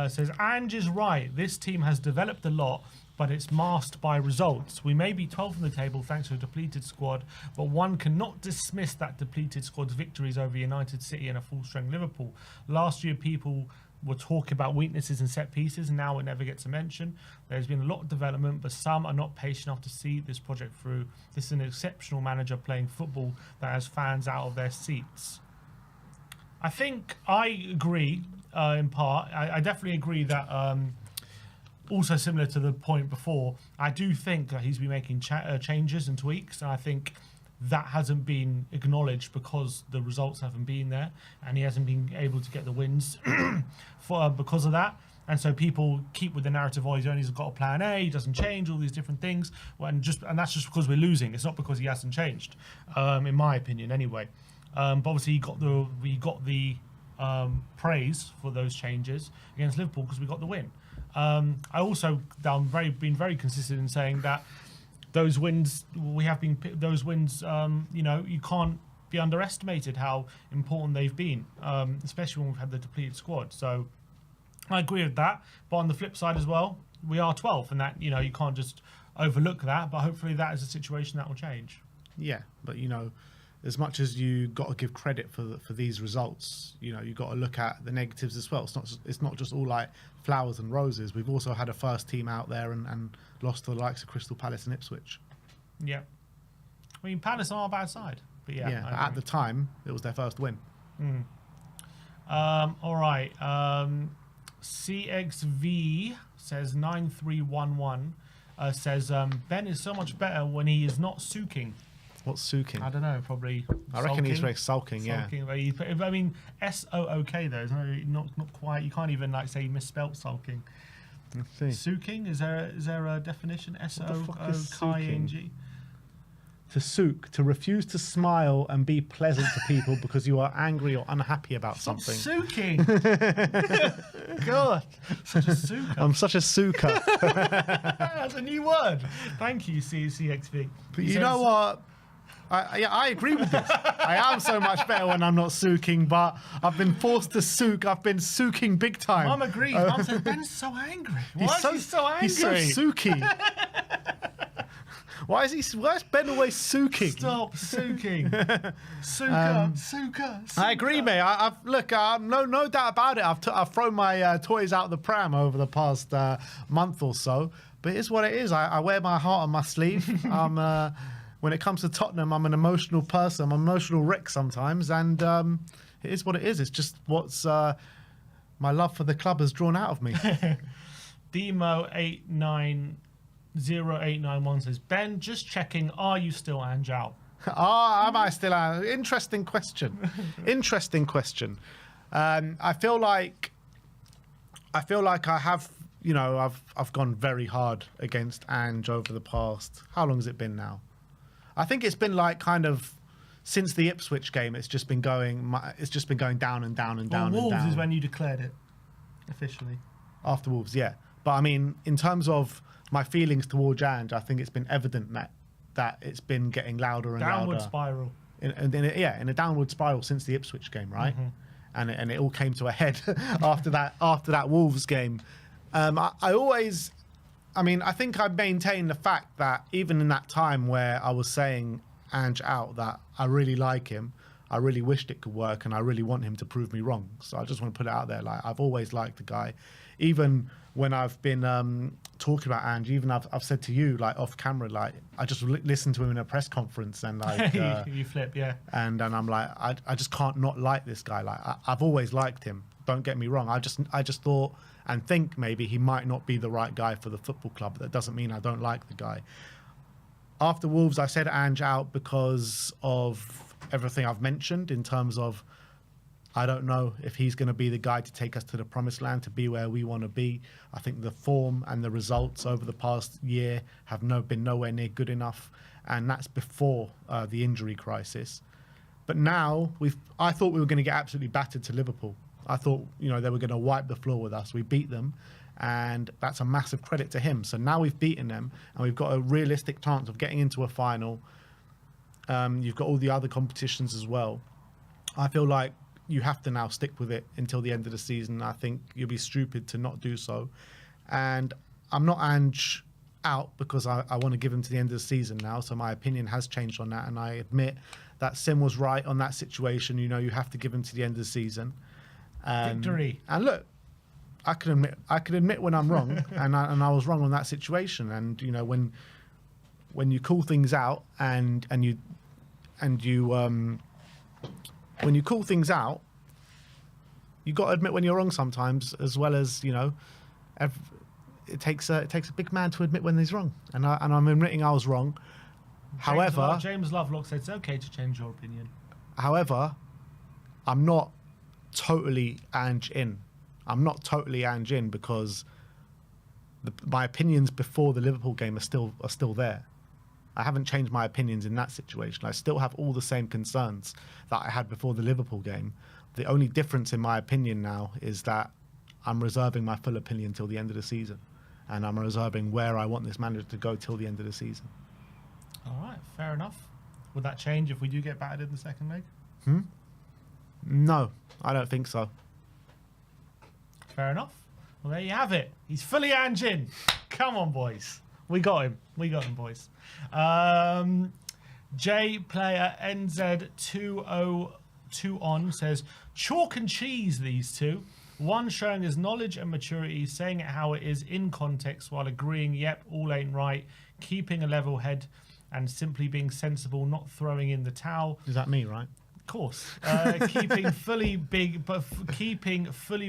says, Ange is right. This team has developed a lot, but it's masked by results. We may be 12th in the table thanks to a depleted squad, but one cannot dismiss that depleted squad's victories over United City and a full-strength Liverpool. Last year, people were talking about weaknesses and set pieces, and now it never gets a mention. There's been a lot of development, but some are not patient enough to see this project through. This is an exceptional manager playing football that has fans out of their seats. I think I agree in part. I definitely agree that also similar to the point before, I do think that he's been making changes and tweaks, and I think that hasn't been acknowledged because the results haven't been there, and he hasn't been able to get the wins because of that. And so people keep with the narrative, oh, he's only got a plan A, he doesn't change, all these different things, and that's just because we're losing. It's not because he hasn't changed, in my opinion, anyway. But obviously, he got the praise for those changes against Liverpool because we got the win. I also been very consistent in saying that those wins you can't be underestimated how important they've been, especially when we've had the depleted squad. So I agree with that. But on the flip side as well, we are 12th, and that you can't just overlook that. But hopefully, that is a situation that will change. Yeah, but as much as you got to give credit for these results, you got to look at the negatives as well. It's not just all like flowers and roses. We've also had a first team out there and lost to the likes of Crystal Palace and Ipswich. Yeah, I mean Palace are a bad side, but at the time it was their first win. All right. CXV says 9311 says Ben is so much better when he is not soaking. What's soaking? I don't know, probably. I reckon he's very sulking, yeah. I mean, S-O-O-K though, is not quite. You can't even say misspelt sulking. Let's see. Soaking, is there a definition? S-O-O-K-I-N-G. To soak, to refuse to smile and be pleasant to people because you are angry or unhappy about something. Soaking. God, such a suker. I'm such a suker. That's a new word. Thank you, CXV. But you know what? I agree with this. I am so much better when I'm not soaking, but I've been forced to soak. I've been soaking big time. Mum agrees. Mum says Ben's so angry. Why is he so angry? He's so sooky. Why is Ben always soaking? Stop soaking. Suka. I agree, mate. I've no doubt about it. I've thrown my toys out the pram over the past month or so, but it's what it is. I wear my heart on my sleeve. When it comes to Tottenham, I'm an emotional person. I'm an emotional wreck sometimes, and it is what it is. It's just what's my love for the club has drawn out of me. Demo0891 says, Ben, just checking, are you still Ange out? Am I still out? Interesting question. Interesting question. I feel like I have, I've gone very hard against Ange over the past. How long has it been now? I think it's been like kind of since the Ipswich game. It's just been going. It's just been going down and down and down. Wolves and down. Is when you declared it officially. After Wolves, yeah. But I mean, in terms of my feelings towards Ange, I think it's been evident that it's been getting louder and downward louder. Spiral. In a downward spiral since the Ipswich game, right? Mm-hmm. And it all came to a head after that Wolves game. I think I maintain the fact that even in that time where I was saying Ange out, that I really like him, I really wished it could work, and I really want him to prove me wrong. So I just want to put it out there. Like, I've always liked the guy, even when I've been talking about Ange. Even I've said to you, like off camera, like I just listened to him in a press conference, and like you flip, yeah. And I'm like, I just can't not like this guy. Like I've always liked him. Don't get me wrong. I just thought and think maybe he might not be the right guy for the football club. That doesn't mean I don't like the guy. After Wolves, I said Ange out because of everything I've mentioned in terms of I don't know if he's going to be the guy to take us to the promised land, to be where we want to be. I think the form and the results over the past year have been nowhere near good enough, and that's before the injury crisis. But now I thought we were going to get absolutely battered to Liverpool. I thought, they were going to wipe the floor with us. We beat them, and that's a massive credit to him. So now we've beaten them, and we've got a realistic chance of getting into a final. You've got all the other competitions as well. I feel like you have to now stick with it until the end of the season. I think you'll be stupid to not do so. And I'm not Ange out because I want to give him to the end of the season now. So my opinion has changed on that. And I admit that Sim was right on that situation. You know, you have to give him to the end of the season. Victory. And look, I can admit when I'm wrong, and I was wrong on that situation. And you know, when you call things out and you when you call things out, you got to admit when you're wrong sometimes, as well as, you know, it takes a big man to admit when he's wrong, and I'm admitting I was wrong. James Lovelock said it's okay to change your opinion. However, I'm not totally Ange in. I'm not totally Ange in because my opinions before the Liverpool game are still there. I haven't changed my opinions in that situation. I still have all the same concerns that I had before the Liverpool game. The only difference in my opinion now is that I'm reserving my full opinion till the end of the season, and I'm reserving where I want this manager to go till the end of the season. All right, fair enough. Would that change if we do get battered in the second leg? No, I don't think so. Fair enough. Well, there you have it. He's fully Ange in. Come on, boys. We got him. We got him, boys. J player NZ202 on says, chalk and cheese, these two. One showing his knowledge and maturity, saying it how it is in context while agreeing, yep, all ain't right, keeping a level head and simply being sensible, not throwing in the towel. Is that me, right? Of course. Keeping fully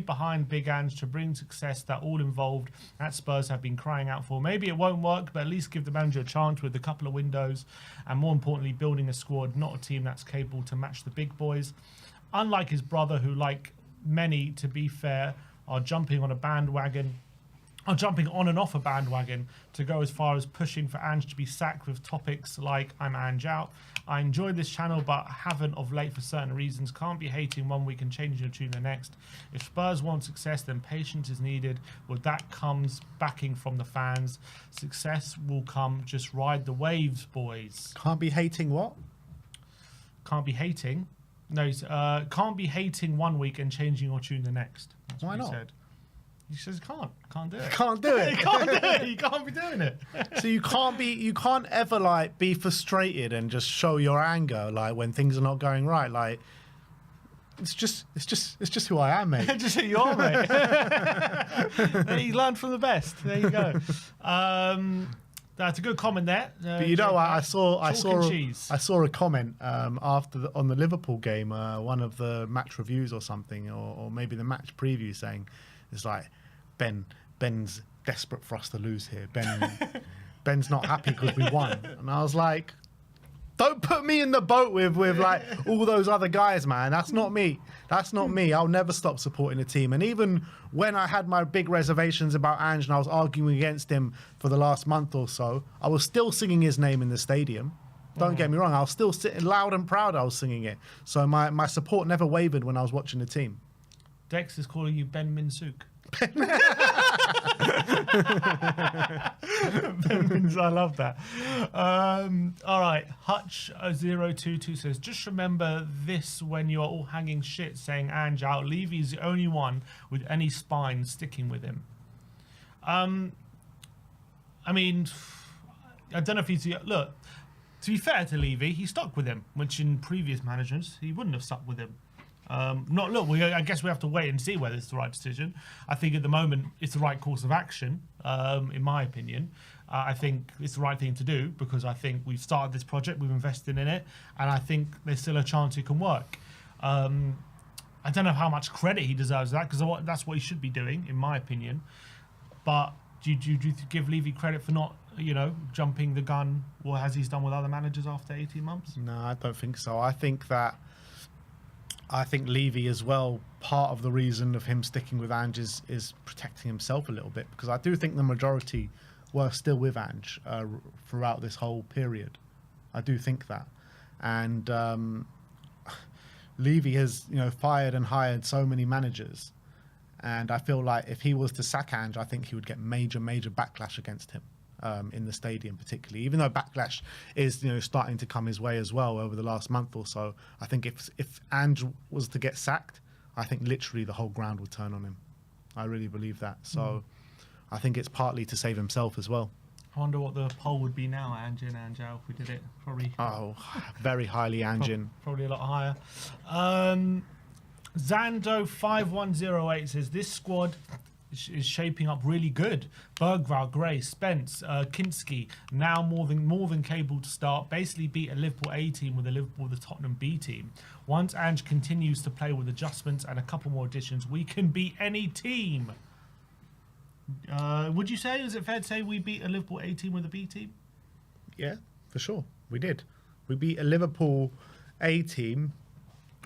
behind Big Ange to bring success that all involved at Spurs have been crying out for. Maybe it won't work, but at least give the manager a chance with a couple of windows, and more importantly, building a squad, not a team that's capable to match the big boys. Unlike his brother, who, like many, to be fair, are jumping on and off a bandwagon to go as far as pushing for Ange to be sacked with topics like I'm Ange out. I enjoy this channel but haven't of late for certain reasons. Can't be hating one week and changing your tune the next. If Spurs want success, then patience is needed. With that comes backing from the fans. Success will come. Just ride the waves, boys. Can't be hating what? Can't be hating. No, can't be hating one week and changing your tune the next. That's Why what not? he said. He says can't do it. Can't do it. You can't do it. You can't be doing it. So you can't ever like be frustrated and just show your anger like when things are not going right. Like it's just who I am, mate. Just who you are, mate. You learned from the best. There you go. That's a good comment there. But you know, I saw a comment on the Liverpool game, one of the match reviews or something, or maybe the match preview, saying it's like Ben's desperate for us to lose here. Ben's not happy because we won, and I was like, don't put me in the boat with like all those other guys, man. That's not me. That's not me. I'll never stop supporting the team. And even when I had my big reservations about Ange and I was arguing against him for the last month or so, I was still singing his name in the stadium. Don't get me wrong. I was still sitting loud and proud. I was singing it. So my support never wavered when I was watching the team. Dex is calling you Ben Minsook. I love that. All right, Hutch022 says, just remember this when you are all hanging shit saying Ange out. Levy is the only one with any spine sticking with him. I mean, I don't know if he's... Look, to be fair to Levy, he stuck with him, which in previous managers, he wouldn't have stuck with him. I guess we have to wait and see whether it's the right decision. I think at the moment it's the right course of action, in my opinion. I think it's the right thing to do because I think we've started this project, we've invested in it, and I think there's still a chance it can work. I don't know how much credit he deserves that because that's what he should be doing, in my opinion. But do you give Levy credit for not, jumping the gun, or as he's done with other managers after 18 months? No, I don't think so. I think Levy as well, part of the reason of him sticking with Ange is protecting himself a little bit, because I do think the majority were still with Ange throughout this whole period. I do think that. And Levy has fired and hired so many managers, and I feel like if he was to sack Ange, I think he would get major backlash against him. in the stadium, particularly. Even though backlash is starting to come his way as well over the last month or so. I think if Ange was to get sacked, I think literally the whole ground would turn on him. I really believe that. So I think it's partly to save himself as well. I wonder what the poll would be now, Ange in, Ange out, if we did it. Probably. Oh, very highly Ange in. Probably a lot higher. Zando5108 says this squad is shaping up really good. Bergvall, Gray, Spence, Kinski, now more than capable to start. Basically beat a Liverpool A team with the Tottenham B team. Once Ange continues to play with adjustments and a couple more additions, we can beat any team. Would you say, is it fair to say we beat a Liverpool A team with a B team? Yeah, for sure. We did. We beat a Liverpool A team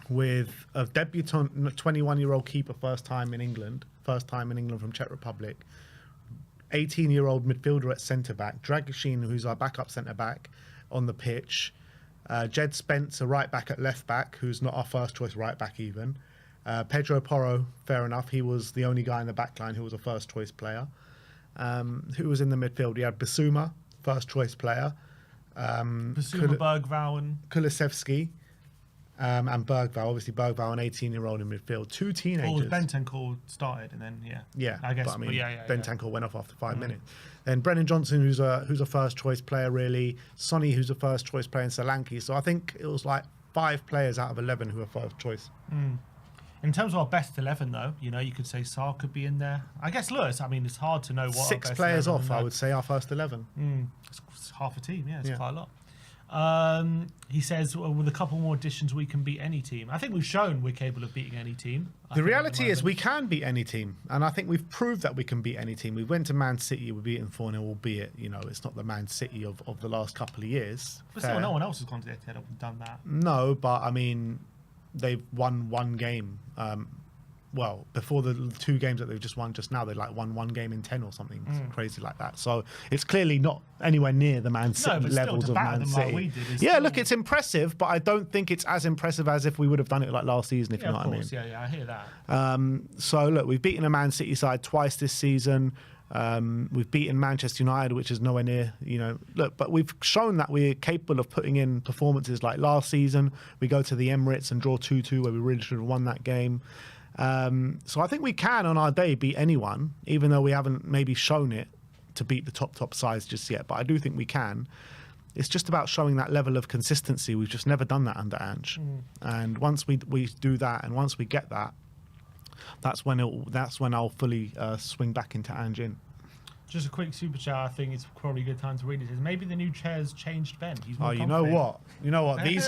with a debutant 21-year-old keeper, first time in England from Czech Republic, 18-year-old midfielder at centre-back, Dragusin, who's our backup centre-back on the pitch, Jed Spence, a right-back at left-back, who's not our first-choice right-back even, Pedro Porro, fair enough, he was the only guy in the back line who was a first-choice player. Who was in the midfield? We had Basuma, first-choice player. Basuma, Bergvall and Kulusevski. And Bergvall, obviously Bergvall, an 18-year-old in midfield, two teenagers. Bentancur started, and then I guess. But, Bentancur went off after 5 minutes. Mm. Then Brennan Johnson, who's a first-choice player, really. Sonny, who's a first-choice player in Solanke. So I think it was like 5 players out of 11 who are first-choice. Mm. In terms of our best 11, though, you could say Sarr could be in there. I guess Lewis. I mean, it's hard to know what. 6 players off, I would say, our first 11. It's half a team. Yeah, it's quite a lot. He says, with a couple more additions, we can beat any team. I think we've shown we're capable of beating any team. The reality is we can beat any team. And I think we've proved that we can beat any team. We went to Man City, we beat them 4-0, albeit, it's not the Man City of the last couple of years. But still, no one else has gone to Etihad and done that. No, but I mean, they've won one game. Before the 2 games that they've just won just now, they won 1 game in 10 or something crazy like that. So it's clearly not anywhere near the Man City levels of Man City. Look, it's impressive, but I don't think it's as impressive as if we would have done it like last season, if you know what I mean. Yeah, I hear that. So look, we've beaten a Man City side twice this season. We've beaten Manchester United, which is nowhere near, but we've shown that we're capable of putting in performances like last season. We go to the Emirates and draw 2-2 where we really should have won that game. So I think we can on our day beat anyone, even though we haven't maybe shown it to beat the top sides just yet. But I do think we can. It's just about showing that level of consistency. We've just never done that under Ange. And once we do that, and once we get that, that's when I'll fully swing back into Ange in. Just a quick super chat. I think it's probably a good time to read it. Maybe the new chairs changed Ben. He's more you know what? These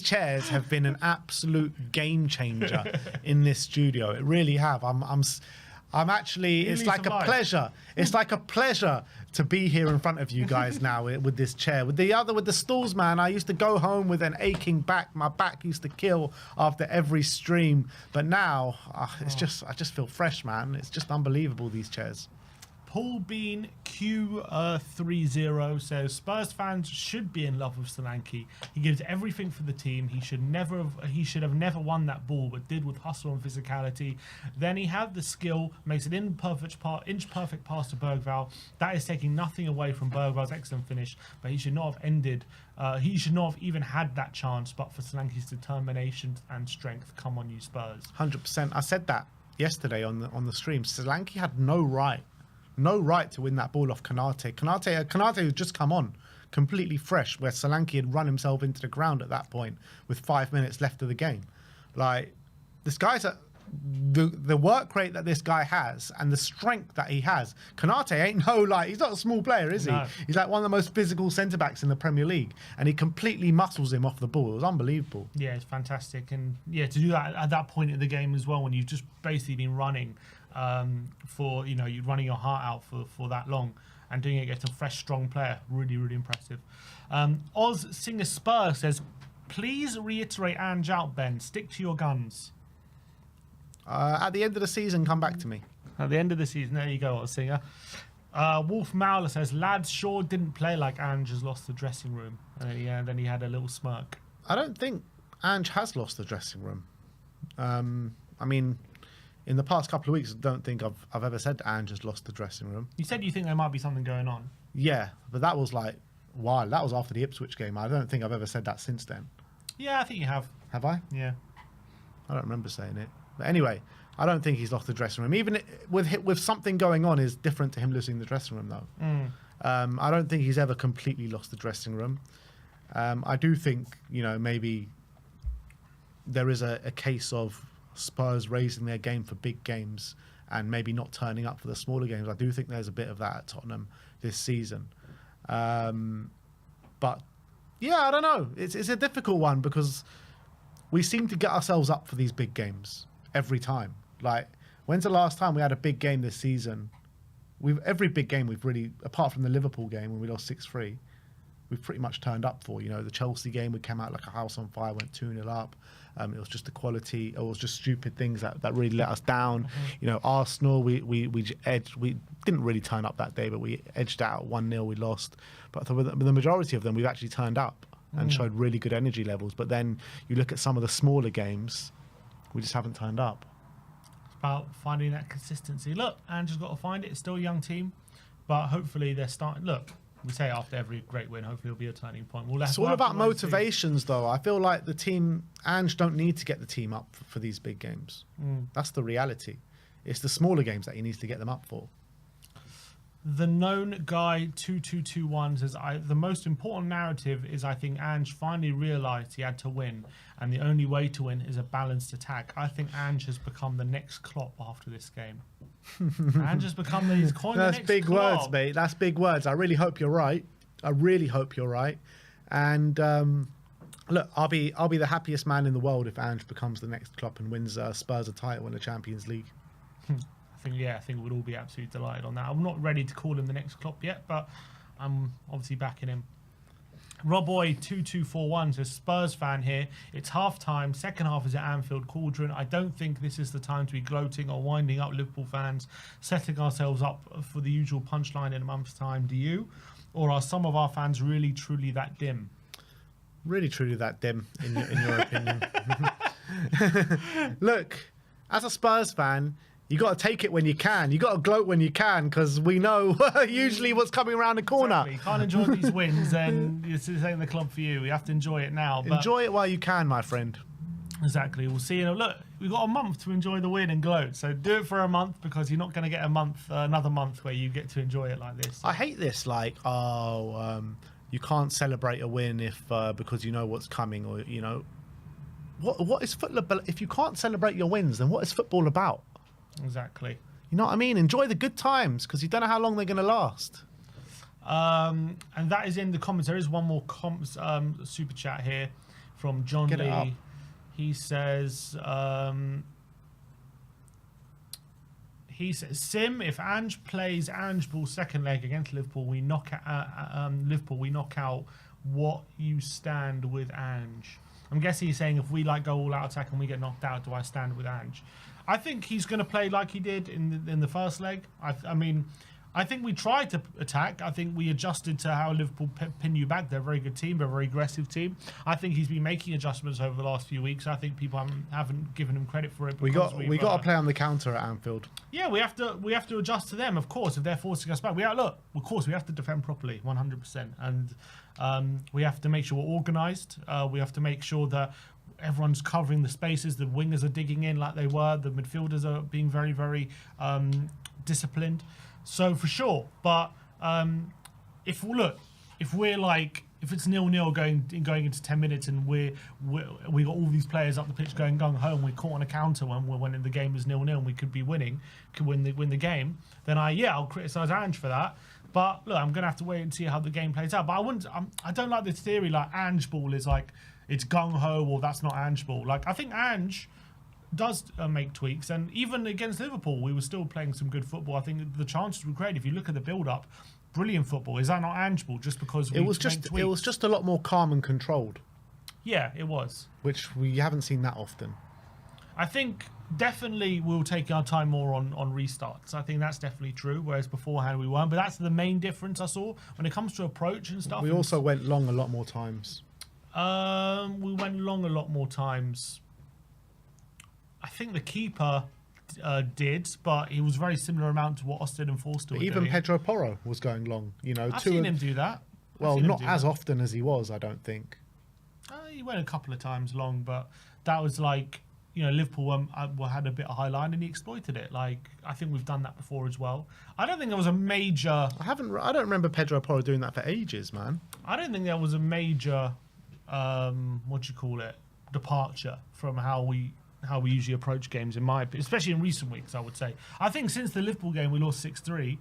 chairs have been an absolute game changer in this studio. It really have. I'm actually. It's like a pleasure. It's like a pleasure to be here in front of you guys now with this chair. With the stools, man. I used to go home with an aching back. My back used to kill after every stream. But now, I just feel fresh, man. It's just unbelievable, these chairs. Paul Bean Q30 says Spurs fans should be in love with Solanke. He gives everything for the team. He should have never won that ball, but did with hustle and physicality. Then he had the skill, makes an inch perfect pass to Bergvall. That is taking nothing away from Bergvall's excellent finish, but he should not have ended. He should not have even had that chance, but for Solanke's determination and strength. Come on, you Spurs. 100%. I said that yesterday on the stream. Solanke had no right to win that ball off Konate. Konate had just come on, completely fresh, where Solanke had run himself into the ground at that point with 5 minutes left of the game. Like, this guy's the work rate that this guy has and the strength that he has. Konate ain't he's not a small player, is he? No. He's like one of the most physical centre-backs in the Premier League, and he completely muscles him off the ball. It was unbelievable. Yeah, it's fantastic. And to do that at that point in the game as well, when you've just basically been running for, you're running your heart out for that long and doing it against a fresh, strong player. Really, really impressive. Oz Singer Spur says, please reiterate Ange out, Ben. Stick to your guns. At the end of the season, come back to me. At the end of the season, there you go, Oz Singer. Wolf Mauler says, lads sure didn't play like Ange has lost the dressing room. And then he had a little smirk. I don't think Ange has lost the dressing room. I mean, in the past couple of weeks, I don't think I've ever said Ange has lost the dressing room. You said you think there might be something going on. Yeah, but that was like wild. That was after the Ipswich game. I don't think I've ever said that since then. Yeah, I think you have. Have I? Yeah. I don't remember saying it. But anyway, I don't think he's lost the dressing room. Even with something going on is different to him losing the dressing room, though. I don't think he's ever completely lost the dressing room. I do think, maybe there is a case of Spurs raising their game for big games and maybe not turning up for the smaller games. I do think there's a bit of that at Tottenham this season. But, yeah, I don't know. It's a difficult one because we seem to get ourselves up for these big games every time. Like, when's the last time we had a big game this season? Every big game we've really, apart from the Liverpool game when we lost 6-3, we've pretty much turned up for. The Chelsea game, we came out like a house on fire, went 2-0 up. It was just the quality, it was just stupid things that really let us down. Arsenal, we didn't really turn up that day, but we edged out 1-0, we lost. But the majority of them, we've actually turned up and showed really good energy levels. But then you look at some of the smaller games, we just haven't turned up. It's about finding that consistency. Look, Ange's got to find it. It's still a young team, but hopefully they're starting. Look, we say after every great win, hopefully it'll be a turning point. It's all about motivations, though. I feel like the team, Ange don't need to get the team up for these big games. That's the reality. It's the smaller games that he needs to get them up for. The known guy 2221 says, the most important narrative is I think Ange finally realised he had to win, and the only way to win is a balanced attack. I think Ange has become the next Klopp after this game. Ange has become he's coined the next That's big Klopp. words, mate. That's big words. I really hope you're right. And look, I'll be the happiest man in the world if Ange becomes the next Klopp and wins Spurs a title in the Champions League. I think we'd all be absolutely delighted on that. I'm not ready to call him the next Klopp yet, but I'm obviously backing him. Robboy2241 says, Spurs fan here. It's half time. Second half is at Anfield Cauldron. I don't think this is the time to be gloating or winding up Liverpool fans, setting ourselves up for the usual punchline in a month's time. Do you? Or are some of our fans really, truly that dim? Really, truly that dim, in your opinion. Look, as a Spurs fan, you got to take it when you can. You got to gloat when you can, because we know usually what's coming around the corner. Exactly. You can't enjoy these wins, then this ain't the club for you. You have to enjoy it now. But enjoy it while you can, my friend. Exactly. We'll see. Look, we've got a month to enjoy the win and gloat. So do it for a month, because you're not going to get another month where you get to enjoy it like this. I hate this. Like, you can't celebrate a win if because you know what's coming, or what is football? If you can't celebrate your wins, then what is football about? Exactly. You know what I mean? Enjoy the good times, because you don't know how long they're going to last. And that is in the comments. There is one more super chat here from John Get it up. Lee. He says, Sim, if Ange plays Ange Ball second leg against Liverpool, we knock out what you stand with Ange. I'm guessing he's saying if we go all out attack and we get knocked out, do I stand with Ange? I think he's going to play like he did in the first leg. I think we tried to attack. I think we adjusted to how Liverpool pin you back. They're a very good team. They're a very aggressive team. I think he's been making adjustments over the last few weeks. I think people haven't given him credit for it. We got to play on the counter at Anfield. Yeah, we have to adjust to them, of course, if they're forcing us back. We have to defend properly, 100%, and we have to make sure we're organised. We have to make sure that everyone's covering the spaces. The wingers are digging in like they were. The midfielders are being very, very disciplined. So for sure, but if it's 0-0 going into 10 minutes and we got all these players up the pitch going gung ho, and we're caught on a counter when the game is 0-0 and we could be winning, could win the game, then I'll criticise Ange for that. But look, I'm gonna have to wait and see how the game plays out. But I don't like this theory like Ange ball is like it's gung ho, or that's not Ange ball. Like, I think Ange does make tweaks, and even against Liverpool we were still playing some good football. I think the chances were great. If you look at the build-up, brilliant football. Is that not Ange ball just because it was just a lot more calm and controlled? Yeah, it was, which we haven't seen that often. I think definitely we'll take our time more on restarts. I think that's definitely true, whereas beforehand we weren't. But that's the main difference I saw when it comes to approach and stuff. We also went long a lot more times. We went long a lot more times. I think the keeper did, but it was very similar amount to what Austin and Forster were Even doing. Pedro Porro was going long. You know, I've seen him do that. Well, not as often as he was, I don't think. He went a couple of times long, but that was like, you know, Liverpool had a bit of high line and he exploited it. Like, I think we've done that before as well. I don't think there was a major... I don't remember Pedro Porro doing that for ages, man. I don't think there was a major, departure from how we usually approach games, in my opinion, especially in recent weeks, I would say. I think since the Liverpool game we lost 6-3,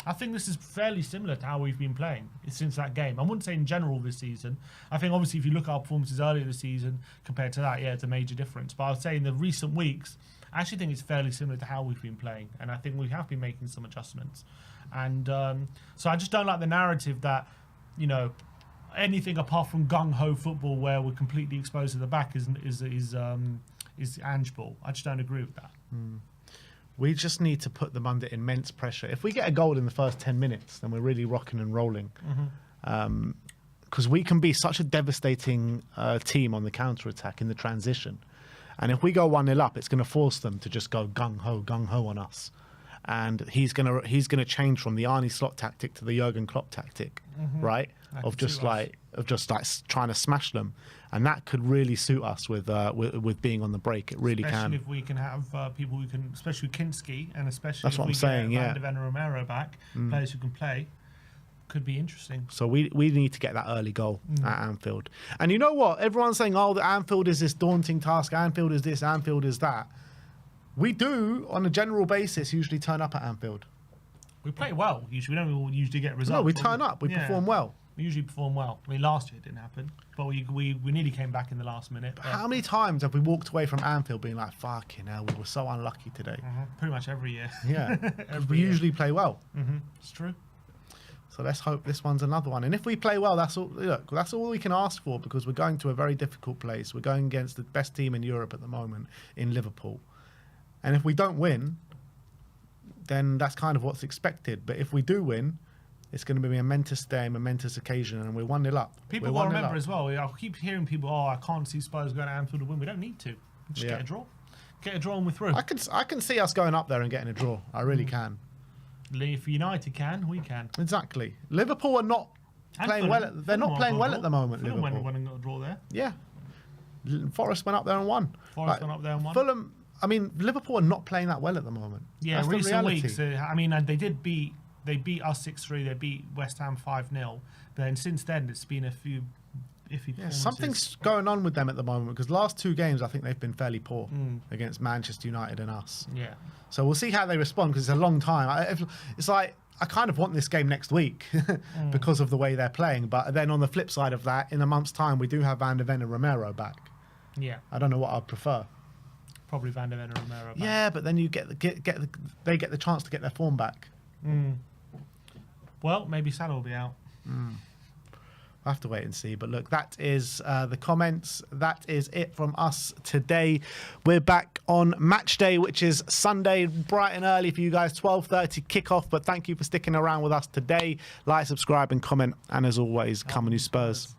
I think this is fairly similar to how we've been playing since that game. I wouldn't say in general this season. I think obviously if you look at our performances earlier this season compared to that, yeah, it's a major difference. But I would say in the recent weeks, I actually think it's fairly similar to how we've been playing. And I think we have been making some adjustments. And so I just don't like the narrative that, you know, anything apart from gung-ho football where we're completely exposed to the back is Ange ball. I just don't agree with that. We just need to put them under immense pressure. If we get a goal in the first 10 minutes, then we're really rocking and rolling. Because we can be such a devastating team on the counter-attack in the transition. And if we go 1-0 up, it's going to force them to just go gung-ho on us. And he's gonna change from the Arne Slot tactic to the Jurgen Klopp tactic, right? Of just like trying to smash them, and that could really suit us with being on the break. It really especially can. If we can have people who can, especially Kinski, and especially That's if what we I'm saying, get yeah. Van de Ven and Romero back, players who can play, could be interesting. So we need to get that early goal at Anfield. And you know what? Everyone's saying, "Oh, the Anfield is this daunting task. Anfield is this. Anfield is that." We do, on a general basis, usually turn up at Anfield. We play well. Usually, we don't usually get results. No, we turn up. We perform well. We usually perform well. I mean, last year it didn't happen, but we nearly came back in the last minute. How many times have we walked away from Anfield being like, "Fucking hell, we were so unlucky today"? Pretty much every year. Yeah, we usually play well. It's true. So let's hope this one's another one. And if we play well, that's all. Look, that's all we can ask for, because we're going to a very difficult place. We're going against the best team in Europe at the moment, in Liverpool. And if we don't win, then that's kind of what's expected. But if we do win, it's going to be a momentous day, a momentous occasion, and we're 1-0 up. People got to remember as well, I keep hearing people, I can't see Spurs going to Anfield to win. We don't need to. Just get a draw. Get a draw and we're through. I can see us going up there and getting a draw. I really can. If United can, we can. Exactly. Liverpool are not playing well. They're not playing well at the moment, Fulham Liverpool. went and got a draw there. Yeah. Forest went up there and won. Forest went up there and won. Fulham... I mean, Liverpool are not playing that well at the moment. Yeah, that's recent the reality. weeks. I mean, they beat us 6-3. They beat West Ham 5-0. Then since then, it's been a few iffy performances. Something's going on with them at the moment, because last two games I think they've been fairly poor against Manchester United and us. Yeah. So we'll see how they respond, because it's a long time. It's like I kind of want this game next week because of the way they're playing. But then on the flip side of that, in a month's time, we do have Van de Ven and Romero back. Yeah. I don't know what I'd prefer. Probably Van de Ven and Romero back. Yeah, but then you they get the chance to get their form back. Well, maybe Salah will be out. I'll have to wait and see. But look, that is the comments. That is it from us today. We're back on match day, which is Sunday, bright and early for you guys, 12:30 kickoff. But thank you for sticking around with us today. Like, subscribe and comment. And as always, come on, you Spurs.